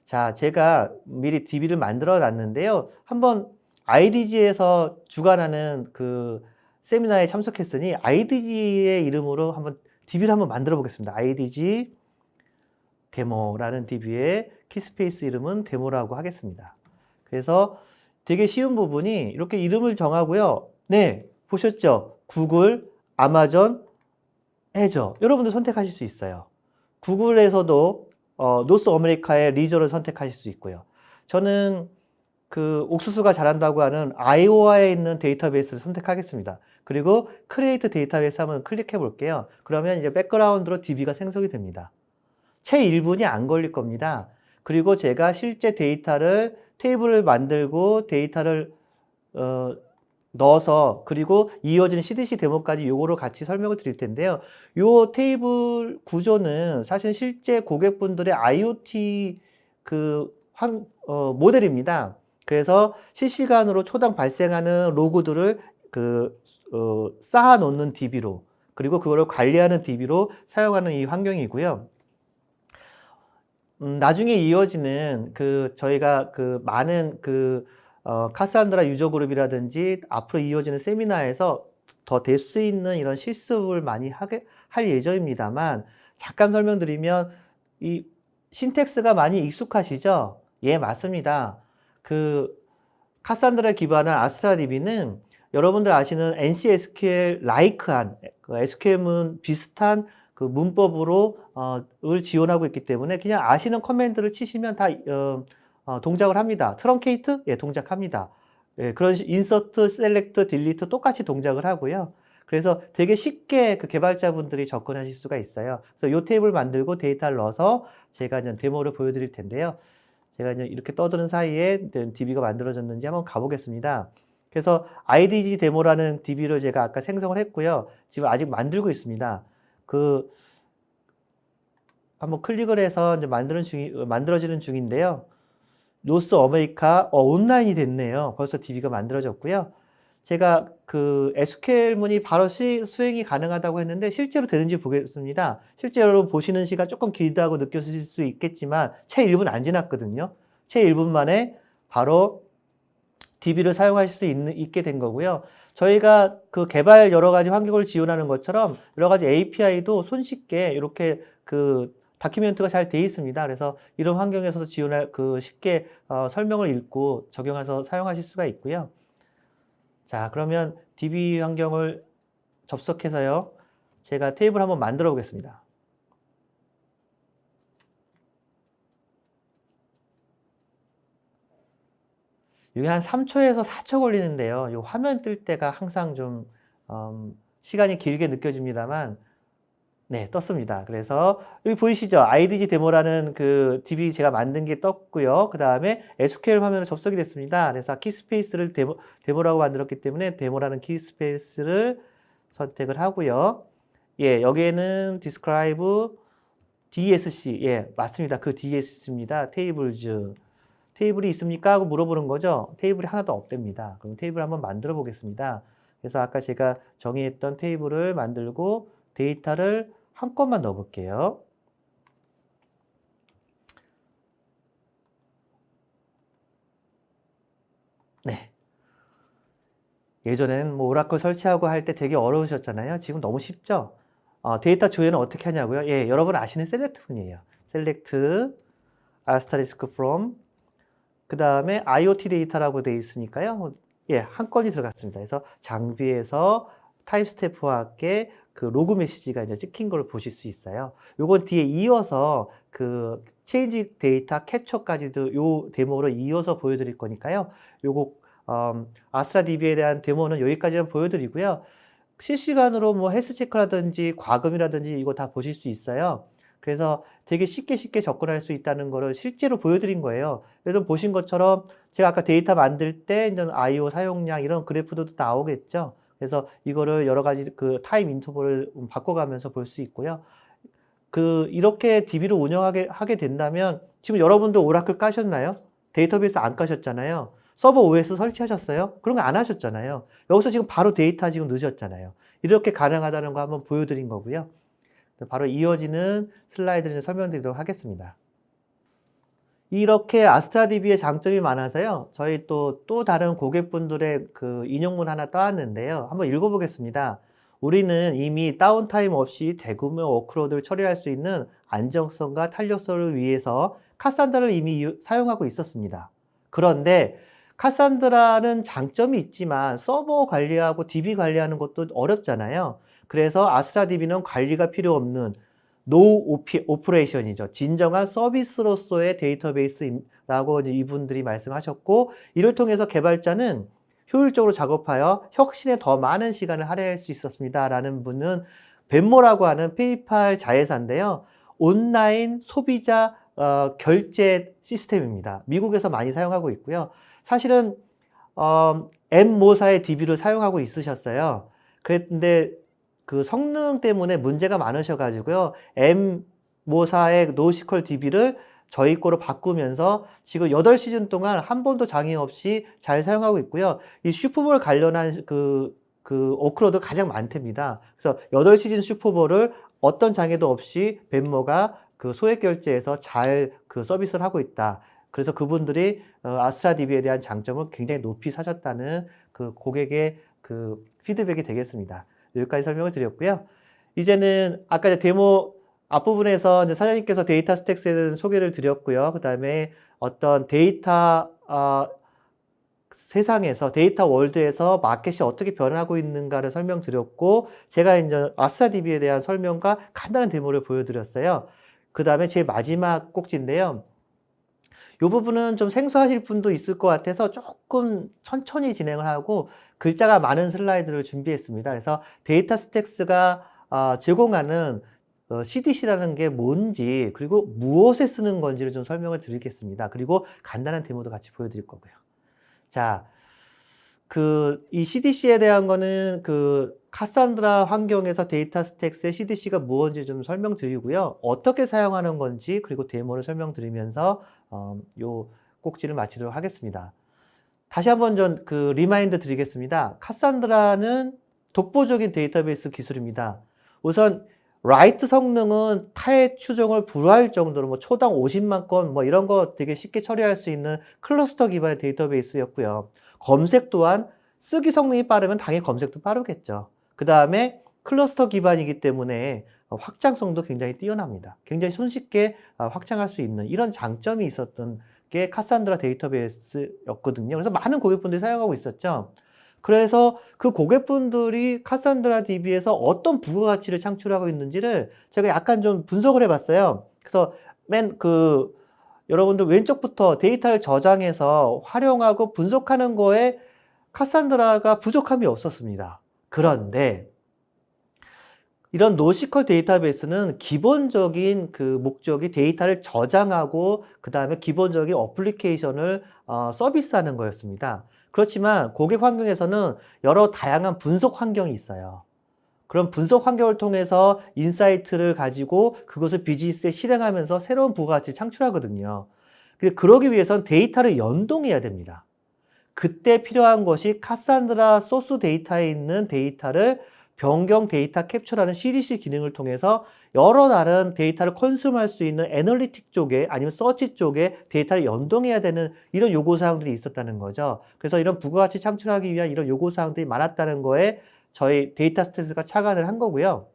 자, 제가 미리 DB를 만들어 놨는데요. 한번 IDG에서 주관하는 세미나에 참석했으니 IDG의 이름으로 한번 DB를 한번 만들어 보겠습니다. IDG 데모라는 DB의 키스페이스 이름은 데모라고 하겠습니다. 그래서 되게 쉬운 부분이 이렇게 이름을 정하고요. 네, 보셨죠? 구글, 아마존, 애저 여러분들 선택하실 수 있어요. 구글에서도 노스 아메리카의 리저를 선택하실 수 있고요. 저는 옥수수가 잘한다고 하는 아이오와에 있는 데이터베이스를 선택하겠습니다. 그리고 크리에이트 데이터베이스 한번 클릭해 볼게요. 그러면 이제 백그라운드로 DB가 생성이 됩니다. 채 1분이 안 걸릴 겁니다. 그리고 제가 실제 테이블을 만들고 데이터를 넣어서 그리고 이어지는 CDC 데모까지 요거를 같이 설명을 드릴 텐데요. 요 테이블 구조는 사실 실제 고객분들의 IoT 모델입니다. 그래서 실시간으로 초당 발생하는 로그들을 쌓아 놓는 DB로 그리고 그거를 관리하는 DB로 사용하는 이 환경이고요. 나중에 이어지는 저희가 많은 카산드라 유저 그룹이라든지 앞으로 이어지는 세미나에서 더 될 수 있는 이런 실습을 많이 할 예정입니다만, 잠깐 설명드리면 이 신텍스가 많이 익숙하시죠? 예, 맞습니다. 그 카산드라 기반한 아스트라DB는 여러분들 아시는 NC-SQL 라이크한 그 SQL문 비슷한 그 문법으로 을 지원하고 있기 때문에 그냥 아시는 커맨드를 치시면 다 동작을 합니다. 트렁케이트? 예, 동작합니다. 예, 그런 인서트, 셀렉트, 딜리트 똑같이 동작을 하고요. 그래서 되게 쉽게 그 개발자분들이 접근하실 수가 있어요. 그래서 이 테이블 만들고 데이터를 넣어서 제가 이제 데모를 보여드릴 텐데요. 제가 이제 이렇게 떠드는 사이에 DB가 만들어졌는지 한번 가보겠습니다. 그래서 IDG 데모라는 DB를 제가 아까 생성을 했고요. 지금 아직 만들고 있습니다. 한번 클릭을 해서 이제 만들어지는 중인데요. 노스 아메리카 온라인이 됐네요. 벌써 DB가 만들어졌고요. 제가 그 SQL문이 바로 수행이 가능하다고 했는데 실제로 되는지 보겠습니다. 실제로 보시는 시간 조금 길다고 느껴질 수 있겠지만 채 1분 안 지났거든요. 채 1분 만에 바로 DB를 사용하실 수 있게 된 거고요. 저희가 그 개발 여러 가지 환경을 지원하는 것처럼 여러 가지 API도 손쉽게 이렇게 그 다큐멘트가 잘 돼 있습니다. 그래서 이런 환경에서도 쉽게 설명을 읽고 적용해서 사용하실 수가 있고요. 자, 그러면 DB 환경을 접속해서요. 제가 테이블 한번 만들어 보겠습니다. 이게 한 3초에서 4초 걸리는데요. 이 화면 뜰 때가 항상 좀 시간이 길게 느껴집니다만, 네, 떴습니다. 그래서 여기 보이시죠? IDG 데모라는 그 DB 제가 만든 게 떴고요. 그 다음에 SQL 화면으로 접속이 됐습니다. 그래서 키스페이스를 데모라고 만들었기 때문에 데모라는 키스페이스를 선택을 하고요. 예, 여기에는 describe DSC, 예, 맞습니다. 그 DSC입니다. tables. 테이블이 있습니까? 하고 물어보는 거죠. 테이블이 하나도 없답니다. 그럼 테이블 한번 만들어 보겠습니다. 그래서 아까 제가 정의했던 테이블을 만들고 데이터를 한 건만 넣어 볼게요. 네. 예전엔 뭐 오라클 설치하고 할 때 되게 어려우셨잖아요. 지금 너무 쉽죠? 데이터 조회는 어떻게 하냐고요? 예, 여러분 아시는 셀렉트문이에요. 셀렉트, asterisk from, 그 다음에 IoT 데이터라고 되어 있으니까요. 예, 한 건이 들어갔습니다. 그래서 장비에서 타임 스태프와 함께 그 로그 메시지가 이제 찍힌 걸 보실 수 있어요. 요건 뒤에 이어서 그 체인지 데이터 캡처까지도 요 데모로 이어서 보여드릴 거니까요. 요거 아스트라DB에 대한 데모는 여기까지만 보여드리고요. 실시간으로 뭐 헬스 체크라든지 과금이라든지 이거 다 보실 수 있어요. 그래서 되게 쉽게 접근할 수 있다는 거를 실제로 보여드린 거예요. 여러분 보신 것처럼 제가 아까 데이터 만들 때 이제 I/O 사용량 이런 그래프도 나오겠죠. 그래서 이거를 여러 가지 그 타임 인터벌을 바꿔가면서 볼 수 있고요. 이렇게 DB를 하게 된다면 지금 여러분도 오라클 까셨나요? 데이터베이스 안 까셨잖아요. 서버 OS 설치하셨어요? 그런 거 안 하셨잖아요. 여기서 지금 바로 데이터 지금 넣으셨잖아요. 이렇게 가능하다는 거 한번 보여드린 거고요. 바로 이어지는 슬라이드를 설명드리도록 하겠습니다. 이렇게 아스트라DB의 장점이 많아서요. 저희 또 다른 고객분들의 그 인용문 하나 따왔는데요. 한번 읽어보겠습니다. 우리는 이미 다운타임 없이 대규모 워크로드를 처리할 수 있는 안정성과 탄력성을 위해서 카산드라를 이미 사용하고 있었습니다. 그런데 카산드라는 장점이 있지만 서버 관리하고 DB 관리하는 것도 어렵잖아요. 그래서 아스트라DB는 관리가 필요 없는 노 오퍼레이션이죠. 진정한 서비스로서의 데이터베이스라고 이분들이 말씀하셨고, 이를 통해서 개발자는 효율적으로 작업하여 혁신에 더 많은 시간을 할애할 수 있었습니다. 라는 분은 벤모라고 하는 페이팔 자회사인데요. 온라인 소비자 결제 시스템입니다. 미국에서 많이 사용하고 있고요. 사실은 M모사의 DB를 사용하고 있으셨어요. 그런데 그 성능 때문에 문제가 많으셔가지고요. M모사의 노시퀄 DB를 저희 거로 바꾸면서 지금 8시즌 동안 한 번도 장애 없이 잘 사용하고 있고요. 이 슈퍼볼 관련한 그 워크로드 가장 많답니다. 그래서 8시즌 슈퍼볼을 어떤 장애도 없이 벤모가 그 소액 결제에서 잘 그 서비스를 하고 있다. 그래서 그분들이 아스트라 DB에 대한 장점을 굉장히 높이 사셨다는 그 고객의 그 피드백이 되겠습니다. 여기까지 설명을 드렸고요. 이제는 아까 이제 데모 앞부분에서 이제 사장님께서 데이터 스택스에 대한 소개를 드렸고요. 그 다음에 어떤 데이터 세상에서 데이터 월드에서 마켓이 어떻게 변하고 있는가를 설명드렸고, 제가 이제 아스트라 DB에 대한 설명과 간단한 데모를 보여드렸어요. 그 다음에 제 마지막 꼭지인데요. 이 부분은 좀 생소하실 분도 있을 것 같아서 조금 천천히 진행을 하고 글자가 많은 슬라이드를 준비했습니다. 그래서 데이터 스택스가 제공하는 CDC라는 게 뭔지, 그리고 무엇에 쓰는 건지를 좀 설명을 드리겠습니다. 그리고 간단한 데모도 같이 보여드릴 거고요. 자, 이 CDC에 대한 거는 카산드라 환경에서 데이터 스택스의 CDC가 무엇인지 좀 설명드리고요. 어떻게 사용하는 건지, 그리고 데모를 설명드리면서, 요 꼭지를 마치도록 하겠습니다. 다시 한번 리마인드 드리겠습니다. 카산드라는 독보적인 데이터베이스 기술입니다. 우선, 라이트 성능은 타의 추정을 불허할 정도로 초당 50만 건 이런 거 되게 쉽게 처리할 수 있는 클러스터 기반의 데이터베이스였고요. 검색 또한 쓰기 성능이 빠르면 당연히 검색도 빠르겠죠. 그 다음에 클러스터 기반이기 때문에 확장성도 굉장히 뛰어납니다. 굉장히 손쉽게 확장할 수 있는 이런 장점이 있었던 게 카산드라 데이터베이스였거든요. 그래서 많은 고객분들이 사용하고 있었죠. 그래서 그 고객분들이 카산드라 DB에서 어떤 부가가치를 창출하고 있는지를 제가 약간 좀 분석을 해봤어요. 그래서 여러분들 왼쪽부터 데이터를 저장해서 활용하고 분석하는 거에 카산드라가 부족함이 없었습니다. 그런데 이런 노시컬 데이터베이스는 기본적인 목적이 데이터를 저장하고 그 다음에 기본적인 어플리케이션을 서비스하는 거였습니다. 그렇지만 고객 환경에서는 여러 다양한 분석 환경이 있어요. 그런 분석 환경을 통해서 인사이트를 가지고 그것을 비즈니스에 실행하면서 새로운 부가가치를 창출하거든요. 근데 그러기 위해서는 데이터를 연동해야 됩니다. 그때 필요한 것이 카산드라 소스 데이터에 있는 데이터를 변경 데이터 캡처라는 CDC 기능을 통해서 여러 다른 데이터를 컨슘할 수 있는 애널리틱 쪽에 아니면 서치 쪽에 데이터를 연동해야 되는 이런 요구사항들이 있었다는 거죠. 그래서 이런 부가가치 창출하기 위한 이런 요구사항들이 많았다는 거에 저희 데이터 스택스가 착안을 한 거고요.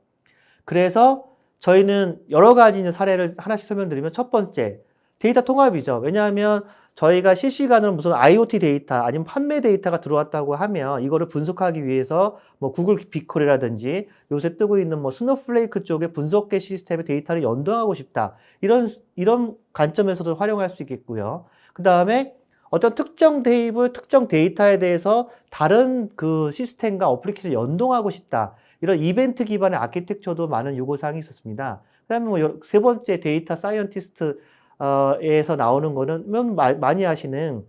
그래서 저희는 여러 가지 사례를 하나씩 설명드리면 첫 번째, 데이터 통합이죠. 왜냐하면 저희가 실시간으로 무슨 IoT 데이터 아니면 판매 데이터가 들어왔다고 하면 이거를 분석하기 위해서 구글 빅쿼리라든지 요새 뜨고 있는 스노플레이크 쪽의 분석계 시스템의 데이터를 연동하고 싶다. 이런 관점에서도 활용할 수 있겠고요. 그 다음에 어떤 특정 테이블, 특정 데이터에 대해서 다른 시스템과 어플리케이션을 연동하고 싶다. 이런 이벤트 기반의 아키텍처도 많은 요구사항이 있었습니다. 그 다음에 세 번째 데이터 사이언티스트 에서 나오는 거는 많이 아시는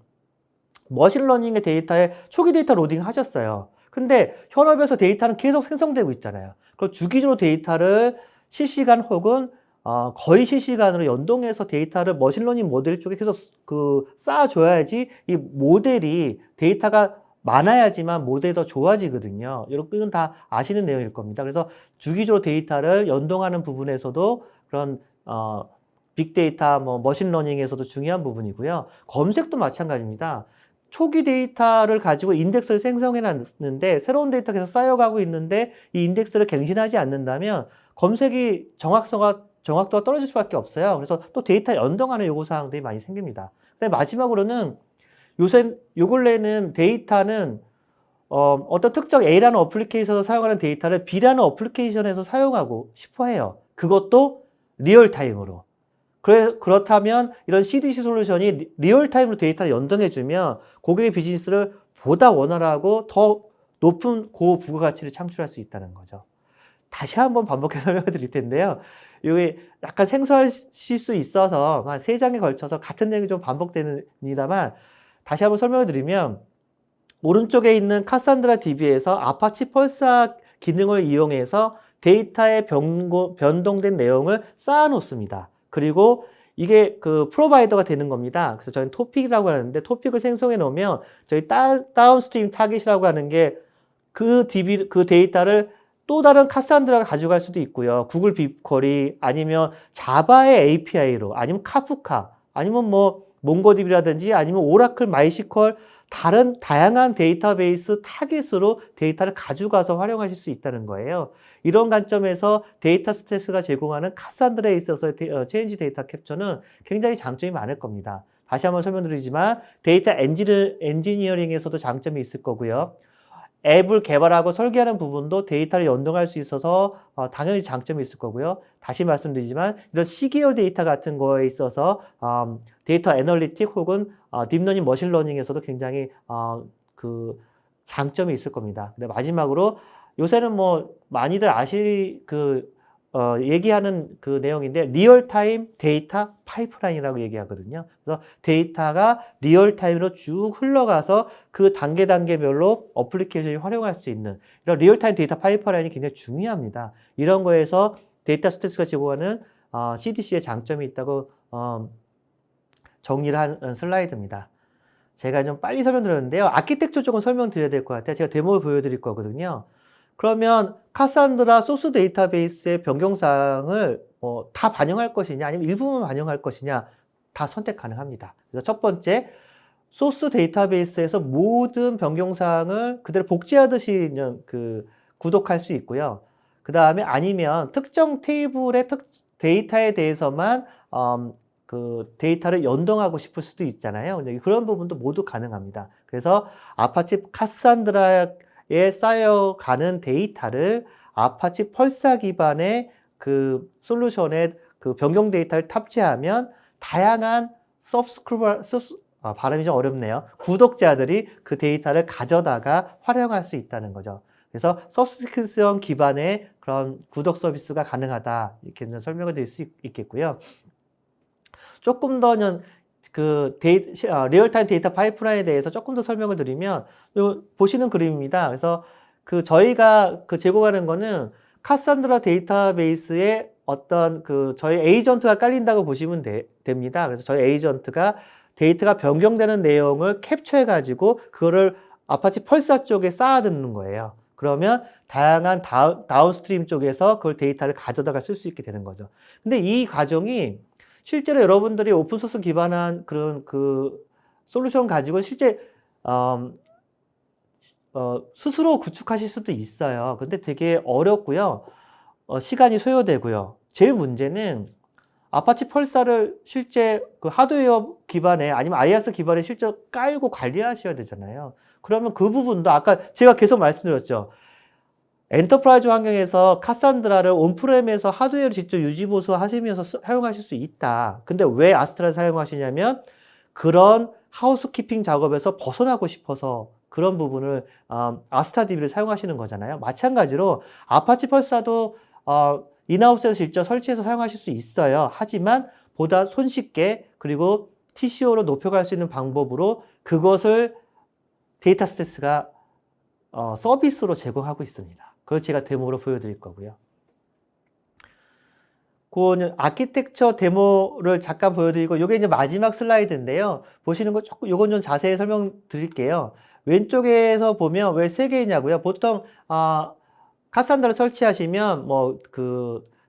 머신러닝의 데이터에 초기 데이터 로딩 하셨어요. 근데 현업에서 데이터는 계속 생성되고 있잖아요. 그럼 주기적으로 데이터를 실시간 혹은 거의 실시간으로 연동해서 데이터를 머신러닝 모델 쪽에 계속 쌓아줘야지 이 모델이 데이터가 많아야지만 모델이 더 좋아지거든요. 이건 다 아시는 내용일 겁니다. 그래서 주기적으로 데이터를 연동하는 부분에서도 그런 빅데이터, 머신러닝에서도 중요한 부분이고요. 검색도 마찬가지입니다. 초기 데이터를 가지고 인덱스를 생성해 놨는데 새로운 데이터가 계속 쌓여가고 있는데 이 인덱스를 갱신하지 않는다면 검색이 정확도가 떨어질 수밖에 없어요. 그래서 또 데이터 연동하는 요구사항들이 많이 생깁니다. 근데 마지막으로는 요 근래에는 데이터는 어떤 특정 A라는 어플리케이션에서 사용하는 데이터를 B라는 어플리케이션에서 사용하고 싶어 해요. 그것도 리얼타임으로. 그렇다면 이런 CDC 솔루션이 리얼타임으로 데이터를 연동해주면 고객의 비즈니스를 보다 원활하고 더 높은 고부가가치를 창출할 수 있다는 거죠. 다시 한번 반복해서 설명을 드릴 텐데요. 이게 약간 생소하실 수 있어서 한 3장에 걸쳐서 같은 내용이 좀 반복됩니다만 다시 한번 설명을 드리면 오른쪽에 있는 카산드라 DB에서 아파치 펄사 기능을 이용해서 데이터의 변동된 내용을 쌓아 놓습니다. 그리고 이게 프로바이더가 되는 겁니다. 그래서 저희는 토픽이라고 하는데 토픽을 생성해 놓으면 저희 다운스트림 타깃이라고 하는 게 그 데이터를 또 다른 카산드라가 가져갈 수도 있고요. 구글 빅쿼리 아니면 자바의 API로 아니면 카프카 아니면 몽고디비라든지 아니면 오라클, 마이시컬 다른 다양한 데이터베이스 타깃으로 데이터를 가져가서 활용하실 수 있다는 거예요. 이런 관점에서 데이터 스택스가 제공하는 카산드라에 있어서 체인지 데이터 캡처는 굉장히 장점이 많을 겁니다. 다시 한번 설명드리지만 데이터 엔지니어링에서도 장점이 있을 거고요. 앱을 개발하고 설계하는 부분도 데이터를 연동할 수 있어서 당연히 장점이 있을 거고요. 다시 말씀드리지만 이런 C계열 데이터 같은 거에 있어서 데이터 애널리틱 혹은 딥러닝 머신러닝에서도 굉장히 그 장점이 있을 겁니다. 근데 마지막으로 요새는 뭐 많이들 얘기하는 그 내용인데 리얼타임 데이터 파이프라인이라고 얘기하거든요. 그래서 데이터가 리얼타임으로 쭉 흘러가서 그 단계별로 어플리케이션이 활용할 수 있는 이런 리얼타임 데이터 파이프라인이 굉장히 중요합니다. 이런 거에서 데이터 스택스가 제공하는 CDC의 장점이 있다고 정리를 한 슬라이드입니다. 제가 좀 빨리 설명드렸는데요. 아키텍처 쪽은 설명드려야 될 것 같아요. 제가 데모를 보여드릴 거거든요. 그러면 카산드라 소스 데이터베이스의 변경사항을 다 반영할 것이냐 아니면 일부분 반영할 것이냐 다 선택 가능합니다. 그래서 첫 번째 소스 데이터베이스에서 모든 변경사항을 그대로 복제하듯이 구독할 수 있고요. 그 다음에 아니면 특정 테이블의 데이터에 대해서만 그 데이터를 연동하고 싶을 수도 있잖아요. 그런 부분도 모두 가능합니다. 그래서 아파치 카산드라에 쌓여가는 데이터를 아파치 펄사 기반의 그 솔루션에 그 변경 데이터를 탑재하면 다양한 발음이 좀 어렵네요. 구독자들이 그 데이터를 가져다가 활용할 수 있다는 거죠. 그래서 서브스크립션 기반의 그런 구독 서비스가 가능하다. 이렇게 설명을 드릴 수 있겠고요. 조금 더 리얼타임 데이터 파이프라인에 대해서 조금 더 설명을 드리면 보시는 그림입니다. 그래서 저희가 제공하는 거는 카산드라 데이터베이스에 어떤 저희 에이전트가 깔린다고 보시면 됩니다. 그래서 저희 에이전트가 데이터가 변경되는 내용을 캡처해 가지고 그거를 아파치 펄사 쪽에 쌓아두는 거예요. 그러면 다양한 다운스트림 쪽에서 그걸 데이터를 가져다가 쓸 수 있게 되는 거죠. 근데 이 과정이 실제로 여러분들이 오픈소스 기반한 그런 솔루션 가지고 실제 스스로 구축하실 수도 있어요. 근데 되게 어렵고요. 시간이 소요되고요. 제일 문제는 아파치 펄사를 실제 하드웨어 기반에 아니면 IaaS 기반에 실제 깔고 관리하셔야 되잖아요. 그러면 그 부분도 아까 제가 계속 말씀드렸죠. 엔터프라이즈 환경에서 카산드라를 온프렘에서 하드웨어를 직접 유지보수 하시면서 사용하실 수 있다. 근데 왜 아스트라를 사용하시냐면 그런 하우스키핑 작업에서 벗어나고 싶어서 그런 부분을 아스트라 DB를 사용하시는 거잖아요. 마찬가지로 아파치 펄사도 인하우스에서 직접 설치해서 사용하실 수 있어요. 하지만 보다 손쉽게 그리고 TCO로 높여갈 수 있는 방법으로 그것을 데이터 스택스가 서비스로 제공하고 있습니다. 그걸 제가 데모로 보여드릴 거고요. 그 아키텍처 데모를 잠깐 보여드리고 이게 이제 마지막 슬라이드인데요. 보시는 거 조금 요건 좀 자세히 설명드릴게요. 왼쪽에서 보면 왜 3개냐고요? 보통 카산드라 설치하시면 뭐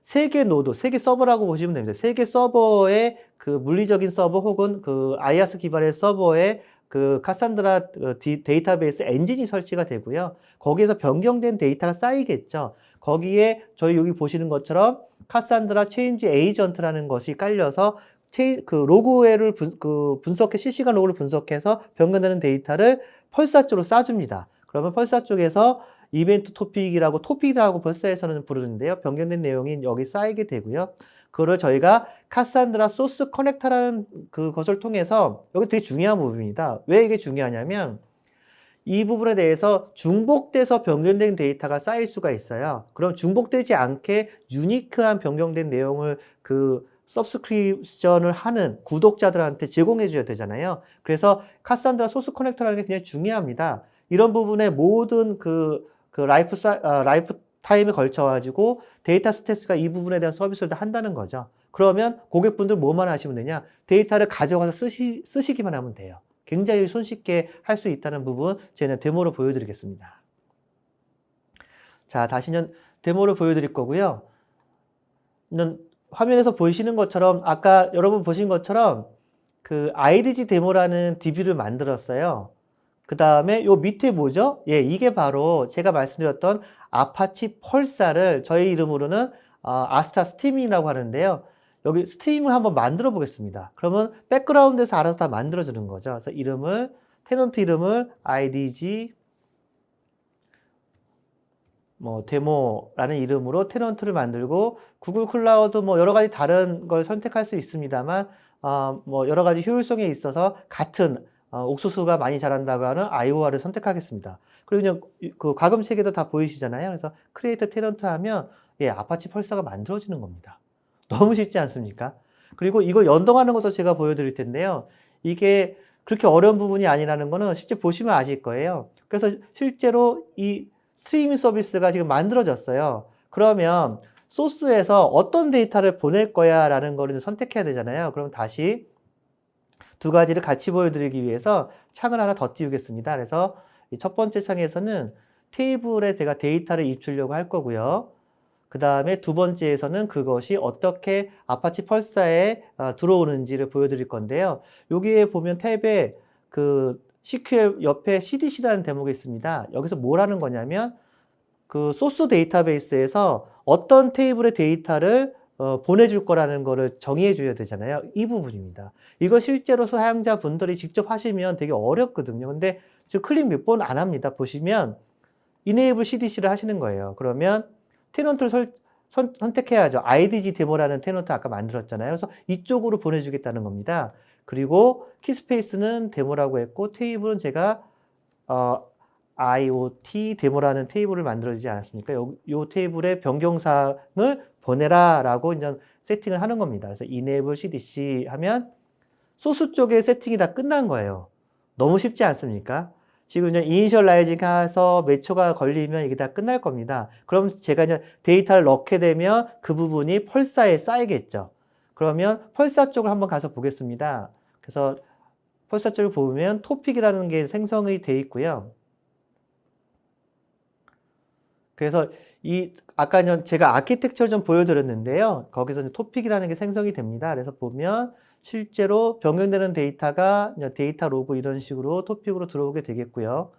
3개 노드, 3개 서버라고 보시면 됩니다. 3개 서버의 물리적인 서버 혹은 IaaS 기반의 서버에 카산드라 데이터베이스 엔진이 설치가 되고요. 거기에서 변경된 데이터가 쌓이겠죠. 거기에 저희 여기 보시는 것처럼 카산드라 체인지 에이전트라는 것이 깔려서 로그를 실시간 로그를 분석해서 변경되는 데이터를 펄사 쪽으로 쏴줍니다. 그러면 펄사 쪽에서 이벤트 토픽이라고 펄사에서는 부르는데요. 변경된 내용이 여기 쌓이게 되고요. 그거를 저희가 카산드라 소스 커넥터라는 그것을 통해서 여기 되게 중요한 부분입니다. 왜 이게 중요하냐면 이 부분에 대해서 중복돼서 변경된 데이터가 쌓일 수가 있어요. 그럼 중복되지 않게 유니크한 변경된 내용을 서브스크립션을 하는 구독자들한테 제공해 줘야 되잖아요. 그래서 카산드라 소스 커넥터라는 게 굉장히 중요합니다. 이런 부분에 모든 라이프 타임에 걸쳐 가지고 데이터 스택스가 이 부분에 대한 서비스를 다 한다는 거죠. 그러면 고객분들 뭐만 하시면 되냐? 데이터를 가져가서 쓰시기만 하면 돼요. 굉장히 손쉽게 할 수 있다는 부분 제가 데모로 보여드리겠습니다. 자, 다시는 데모를 보여드릴 거고요. 화면에서 보이시는 것처럼 아까 여러분 보신 것처럼 그 IDG 데모라는 DB를 만들었어요. 그 다음에 요 밑에 뭐죠? 예, 이게 바로 제가 말씀드렸던 아파치 펄사를 저희 이름으로는 아스타 스팀이라고 하는데요. 여기 스팀을 한번 만들어 보겠습니다. 그러면 백그라운드에서 알아서 다 만들어 주는 거죠. 그래서 테넌트 이름을 IDG 뭐 데모라는 이름으로 테넌트를 만들고 구글 클라우드 뭐 여러 가지 다른 걸 선택할 수 있습니다만 뭐 여러 가지 효율성에 있어서 같은 옥수수가 많이 자란다고 하는 아이오와를 선택하겠습니다. 그리고 그냥 그 과금 체계도 다 보이시잖아요. 그래서 크리에이터 테넌트 하면 예, 아파치 펄서가 만들어지는 겁니다. 너무 쉽지 않습니까? 그리고 이걸 연동하는 것도 제가 보여드릴 텐데요. 이게 그렇게 어려운 부분이 아니라는 거는 실제 보시면 아실 거예요. 그래서 실제로 이 스트리밍 서비스가 지금 만들어졌어요. 그러면 소스에서 어떤 데이터를 보낼 거야 라는 거를 선택해야 되잖아요. 그럼 다시 두 가지를 같이 보여드리기 위해서 창을 하나 더 띄우겠습니다. 그래서 이 첫 번째 창에서는 테이블에 제가 데이터를 입출려고 할 거고요. 그 다음에 두 번째에서는 그것이 어떻게 아파치 펄사에 들어오는지를 보여드릴 건데요. 여기에 보면 탭에 그 SQL 옆에 CDC라는 대목이 있습니다. 여기서 뭘 하는 거냐면 그 소스 데이터베이스에서 어떤 테이블의 데이터를 보내줄 거라는 거를 정의해 줘야 되잖아요. 이 부분입니다. 이거 실제로 사용자분들이 직접 하시면 되게 어렵거든요. 근데 지금 클릭 몇 번 안 합니다. 보시면 Enable CDC를 하시는 거예요. 그러면 테넌트를 선택해야죠. IDG 데모라는 테넌트 아까 만들었잖아요. 그래서 이쪽으로 보내주겠다는 겁니다. 그리고 키스페이스는 데모라고 했고 테이블은 제가 IoT 데모라는 테이블을 만들어지지 않았습니까? 요 테이블의 변경사항을 보내라 라고 이제 세팅을 하는 겁니다. 그래서 enable cdc 하면 소스 쪽에 세팅이 다 끝난 거예요. 너무 쉽지 않습니까? 지금 이제 이니셜라이징 해서 몇 초가 걸리면 이게 다 끝날 겁니다. 그럼 제가 이제 데이터를 넣게 되면 그 부분이 펄사에 쌓이겠죠. 그러면 펄사 쪽을 한번 가서 보겠습니다. 그래서 펄사 쪽을 보면 토픽이라는 게 생성이 돼 있고요. 그래서 아까 제가 아키텍처를 좀 보여드렸는데요. 거기서 토픽이라는 게 생성이 됩니다. 그래서 보면 실제로 변경되는 데이터가 데이터 로그 이런 식으로 토픽으로 들어오게 되겠고요.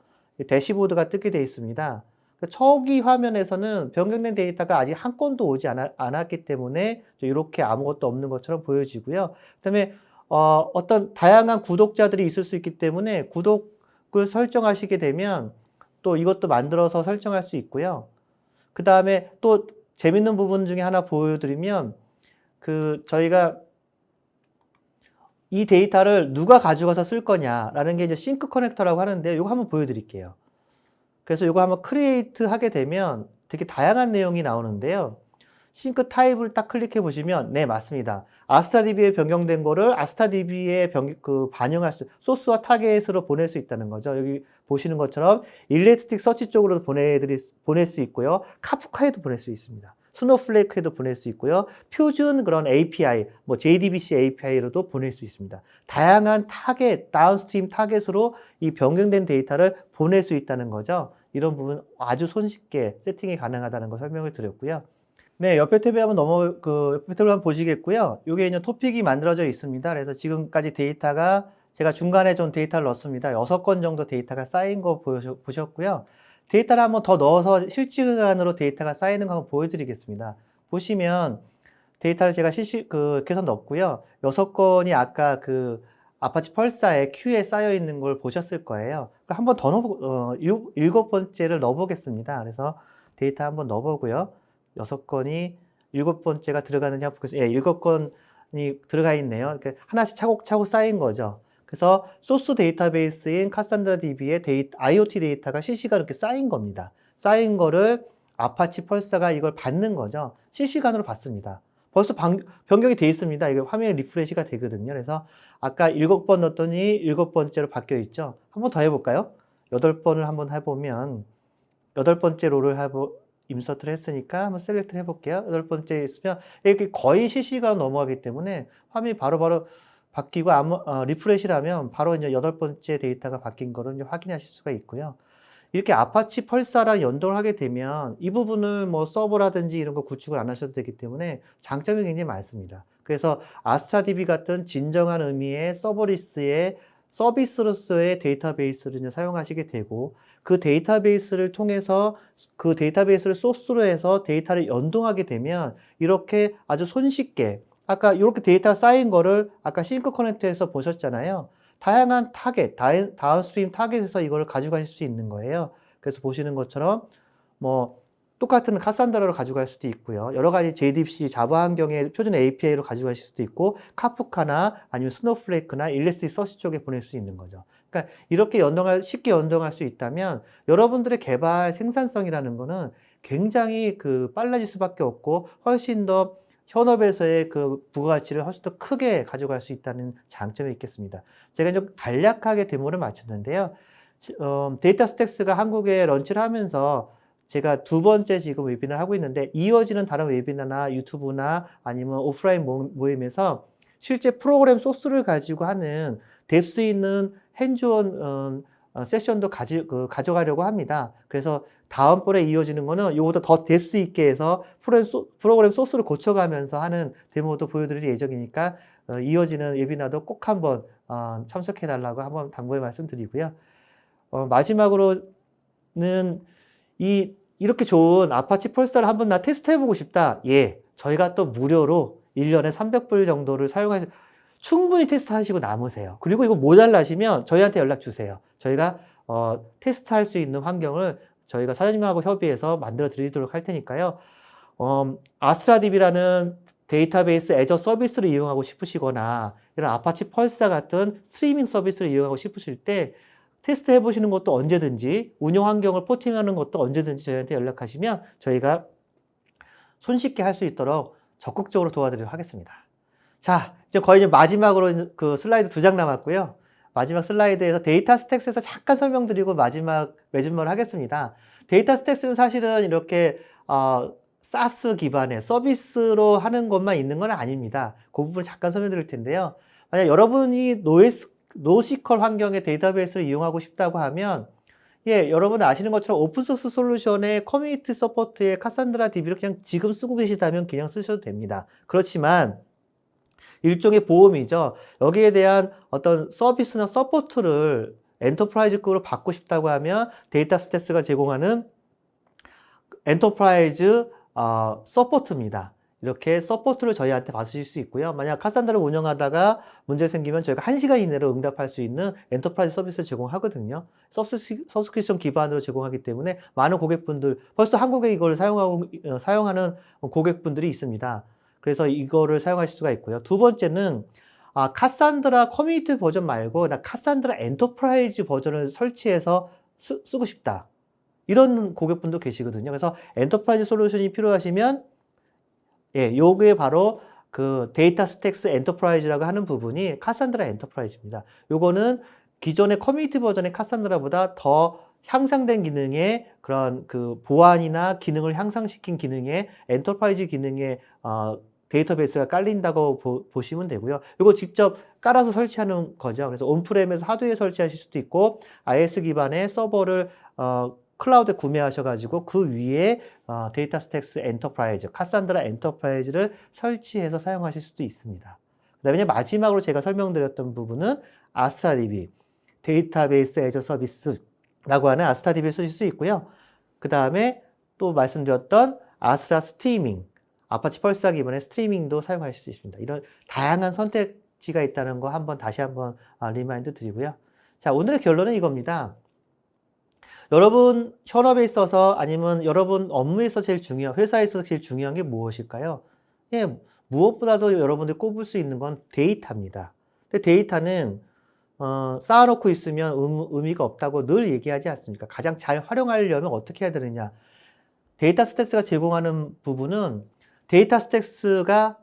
대시보드가 뜨게 되어 있습니다. 초기 화면에서는 변경된 데이터가 아직 한 건도 오지 않았기 때문에 이렇게 아무것도 없는 것처럼 보여지고요. 그다음에 어떤 다양한 구독자들이 있을 수 있기 때문에 구독을 설정하시게 되면 또 이것도 만들어서 설정할 수 있고요. 그 다음에 또 재밌는 부분 중에 하나 보여드리면 저희가 이 데이터를 누가 가져가서 쓸 거냐라는 게 이제 싱크 커넥터라고 하는데 이거 한번 보여드릴게요. 그래서 이거 한번 크리에이트 하게 되면 되게 다양한 내용이 나오는데요. 싱크 타입을 딱 클릭해 보시면 네, 맞습니다. 아스타DB에 변경된 거를 아스타DB에 반영할 소스와 타겟으로 보낼 수 있다는 거죠. 여기 보시는 것처럼 일레스틱 서치 쪽으로 보낼 수 있고요. 카프카에도 보낼 수 있습니다. 스노플레이크에도 보낼 수 있고요. 표준 그런 API, 뭐 JDBC API로도 보낼 수 있습니다. 다양한 타겟, 다운스트림 타겟으로 이 변경된 데이터를 보낼 수 있다는 거죠. 이런 부분 아주 손쉽게 세팅이 가능하다는 걸 설명을 드렸고요. 네, 옆에 탭에 한번 옆에 탭을 한번 보시겠고요. 요게 이제 토픽이 만들어져 있습니다. 그래서 지금까지 데이터가 제가 중간에 좀 데이터를 넣었습니다. 6건 정도 데이터가 쌓인 거 보셨고요. 데이터를 한번 더 넣어서 실시간으로 데이터가 쌓이는 거 한번 보여드리겠습니다. 보시면 데이터를 제가 계속 넣었고요. 6건이 아까 아파치 펄사에 큐에 쌓여 있는 걸 보셨을 거예요. 한번 더 넣어, 7번째를 넣어보겠습니다. 그래서 데이터 한번 넣어보고요. 6건이 7번째가 들어가는지 한번 보겠습니다. 예, 7건이 들어가 있네요. 하나씩 차곡차곡 쌓인 거죠. 그래서 소스 데이터베이스인 카산드라 DB의 IoT 데이터가 실시간으로 이렇게 쌓인 겁니다. 쌓인 거를 아파치 펄사가 이걸 받는 거죠. 실시간으로 받습니다. 벌써 변경이 돼 있습니다. 이게 화면에 리프레시가 되거든요. 그래서 아까 7번 넣었더니 7번째로 바뀌어 있죠. 한번 더 해볼까요? 8번을 한번 해보면 8번째 로를 인서트를 했으니까 한번 셀렉트 해볼게요. 8번째 있으면 이렇게 거의 실시간 넘어가기 때문에 화면이 바로바로 바뀌고 리프레시를 하면 바로 이제 8번째 데이터가 바뀐 거를 이제 확인하실 수가 있고요. 이렇게 아파치 펄사랑 연동을 하게 되면 이 부분을 뭐 서버라든지 이런 거 구축을 안 하셔도 되기 때문에 장점이 굉장히 많습니다. 그래서 아스타DB 같은 진정한 의미의 서버리스의 서비스로서의 데이터베이스를 이제 사용하시게 되고 그 데이터베이스를 통해서 그 데이터베이스를 소스로 해서 데이터를 연동하게 되면 이렇게 아주 손쉽게 아까 이렇게 데이터가 쌓인 거를 아까 싱크 커넥터에서 보셨잖아요. 다양한 타겟, 다운스트림 타겟에서 이거를 가져가실 수 있는 거예요. 그래서 보시는 것처럼 뭐 똑같은 카산드라로 가져갈 수도 있고요. 여러 가지 JDBC 자바 환경의 표준 API로 가져가실 수도 있고 카프카나 아니면 스노우플레이크나 일리스티서치 쪽에 보낼 수 있는 거죠. 그러니까 이렇게 쉽게 연동할 수 있다면 여러분들의 개발 생산성이라는 거는 굉장히 빨라질 수밖에 없고 훨씬 더 현업에서의 부가가치를 훨씬 더 크게 가져갈 수 있다는 장점이 있겠습니다. 제가 좀 간략하게 데모를 마쳤는데요. 데이터 스택스가 한국에 런치를 하면서 제가 두 번째 지금 웨비나를 하고 있는데 이어지는 다른 웨비나나 유튜브나 아니면 오프라인 모임에서 실제 프로그램 소스를 가지고 하는 뎁스 있는 핸즈온 세션도 가져가려고 합니다. 그래서 다음번에 이어지는 거는 이거보다 더 뎁스 있게 해서 프로그램 소스를 고쳐가면서 하는 데모도 보여드릴 예정이니까 이어지는 웨비나도 꼭 한번 참석해달라고 한번 당부의 말씀드리고요. 마지막으로는 이렇게 좋은 아파치 펄서를 한번 나 테스트해보고 싶다. 예, 저희가 또 무료로 1년에 300불 정도를 사용하시 충분히 테스트하시고 남으세요. 그리고 이거 모자라시면 저희한테 연락 주세요. 저희가 테스트할 수 있는 환경을 저희가 사장님하고 협의해서 만들어 드리도록 할 테니까요. 아스트라DB라는 데이터베이스 애저 서비스를 이용하고 싶으시거나 이런 아파치 펄사 같은 스트리밍 서비스를 이용하고 싶으실 때 테스트 해보시는 것도 언제든지 운영 환경을 포팅하는 것도 언제든지 저희한테 연락하시면 저희가 손쉽게 할 수 있도록 적극적으로 도와드리도록 하겠습니다. 자, 이제 거의 이제 마지막으로 슬라이드 2장 남았고요. 마지막 슬라이드에서 데이터 스택스에서 잠깐 설명드리고 마지막 매진말을 하겠습니다. 데이터 스택스는 사실은 이렇게 사스 기반의 서비스로 하는 것만 있는 건 아닙니다. 그 부분을 잠깐 설명드릴 텐데요. 만약 여러분이 노시컬 환경의 데이터베이스를 이용하고 싶다고 하면 예, 여러분 아시는 것처럼 오픈소스 솔루션의 커뮤니티 서포트의 카산드라 DB를 그냥 지금 쓰고 계시다면 그냥 쓰셔도 됩니다. 그렇지만 일종의 보험이죠. 여기에 대한 어떤 서비스나 서포트를 엔터프라이즈급으로 받고 싶다고 하면 데이터 스택스가 제공하는 엔터프라이즈 서포트입니다. 이렇게 서포트를 저희한테 받으실 수 있고요. 만약 카산드라를 운영하다가 문제 생기면 저희가 1시간 이내로 응답할 수 있는 엔터프라이즈 서비스를 제공하거든요. 서브스크립션 기반으로 제공하기 때문에 많은 고객분들, 벌써 한국에 이걸 사용하는 고객분들이 있습니다. 그래서 이거를 사용하실 수가 있고요. 두 번째는 카산드라 커뮤니티 버전 말고 나 카산드라 엔터프라이즈 버전을 설치해서 쓰고 싶다. 이런 고객분도 계시거든요. 그래서 엔터프라이즈 솔루션이 필요하시면 예, 요게 바로 데이터 스택스 엔터프라이즈라고 하는 부분이 카산드라 엔터프라이즈입니다. 요거는 기존의 커뮤니티 버전의 카산드라보다 더 향상된 기능의 그런 보안이나 기능을 향상시킨 기능의 엔터프라이즈 기능의 데이터베이스가 깔린다고 보시면 되고요. 이거 직접 깔아서 설치하는 거죠. 그래서 온프렘에서 하드웨어 설치하실 수도 있고 IS 기반의 서버를 클라우드에 구매하셔가지고 그 위에 데이터 스택스 엔터프라이즈, 카산드라 엔터프라이즈를 설치해서 사용하실 수도 있습니다. 그 다음에 마지막으로 제가 설명드렸던 부분은 아스트라DB, 데이터베이스 애저 서비스라고 하는 아스트라DB를 쓰실 수 있고요. 그 다음에 또 말씀드렸던 아스트라 스트리밍, 아파치 펄사 기반의 스트리밍도 사용하실 수 있습니다. 이런 다양한 선택지가 있다는 거 다시 한번 리마인드 드리고요. 자, 오늘의 결론은 이겁니다. 여러분 현업에 있어서 아니면 여러분 업무에서 회사에서 제일 중요한 게 무엇일까요? 예, 무엇보다도 여러분들이 꼽을 수 있는 건 데이터입니다. 근데 데이터는 쌓아놓고 있으면 의미가 없다고 늘 얘기하지 않습니까? 가장 잘 활용하려면 어떻게 해야 되느냐? 데이터 스택스가 제공하는 부분은 데이터 스택스가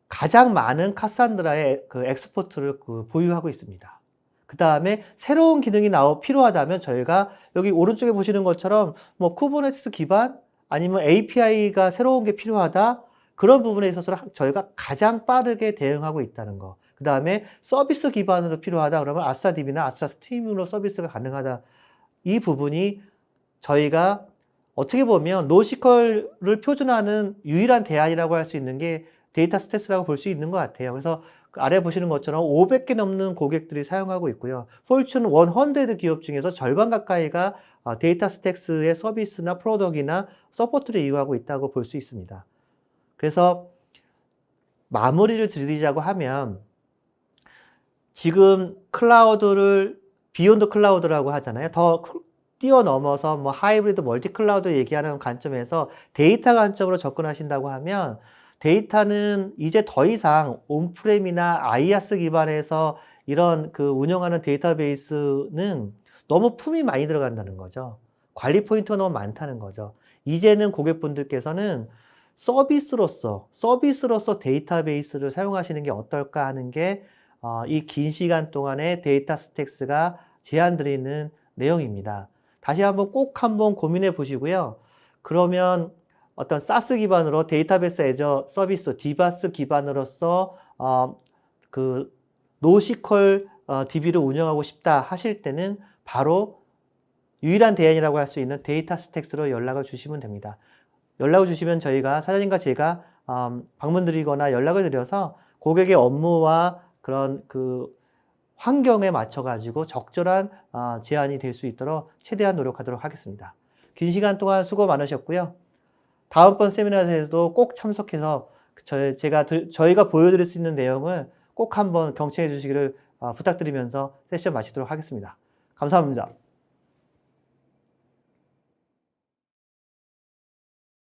가장 많은 카산드라의 엑스포트를 보유하고 있습니다. 그 다음에 새로운 기능이 필요하다면 저희가 여기 오른쪽에 보시는 것처럼 뭐 쿠버네티스 기반 아니면 API가 새로운 게 필요하다 그런 부분에 있어서 저희가 가장 빠르게 대응하고 있다는 거. 그 다음에 서비스 기반으로 필요하다 그러면 아스트라DB나 아스트라 스트리밍으로 서비스가 가능하다. 이 부분이 저희가 어떻게 보면 노시컬을 표준화하는 유일한 대안이라고 할 수 있는 게 데이터 스택스라고 볼 수 있는 것 같아요. 그래서 그 아래 보시는 것처럼 500개 넘는 고객들이 사용하고 있고요. 포춘 100 기업 중에서 절반 가까이가 데이터 스택스의 서비스나 프로덕트나 서포트를 이용하고 있다고 볼 수 있습니다. 그래서 마무리를 드리자고 하면 지금 클라우드를 비욘드 클라우드라고 하잖아요. 더 뛰어넘어서 뭐 하이브리드 멀티 클라우드 얘기하는 관점에서 데이터 관점으로 접근하신다고 하면 데이터는 이제 더 이상 온프렘이나 아이아스 기반에서 이런 그 운영하는 데이터베이스는 너무 품이 많이 들어간다는 거죠. 관리 포인트가 너무 많다는 거죠. 이제는 고객분들께서는 서비스로서 데이터베이스를 사용하시는 게 어떨까 하는 게 이 긴 시간 동안에 데이터 스택스가 제안드리는 내용입니다. 다시 한번 고민해 보시고요. 그러면 어떤 SaaS 기반으로 데이터베이스 애저 서비스, 디바스 기반으로서 그 노시퀄 DB를 운영하고 싶다 하실 때는 바로 유일한 대안이라고 할 수 있는 데이터 스택스로 연락을 주시면 됩니다. 연락을 주시면 저희가 사장님과 제가 방문 드리거나 연락을 드려서 고객의 업무와 그런 그 환경에 맞춰 가지고 적절한 제안이 될 수 있도록 최대한 노력하도록 하겠습니다. 긴 시간 동안 수고 많으셨고요. 다음번 세미나에서도 꼭 참석해서 저희가 보여드릴 수 있는 내용을 꼭 한번 경청해 주시기를 부탁드리면서 세션 마치도록 하겠습니다. 감사합니다.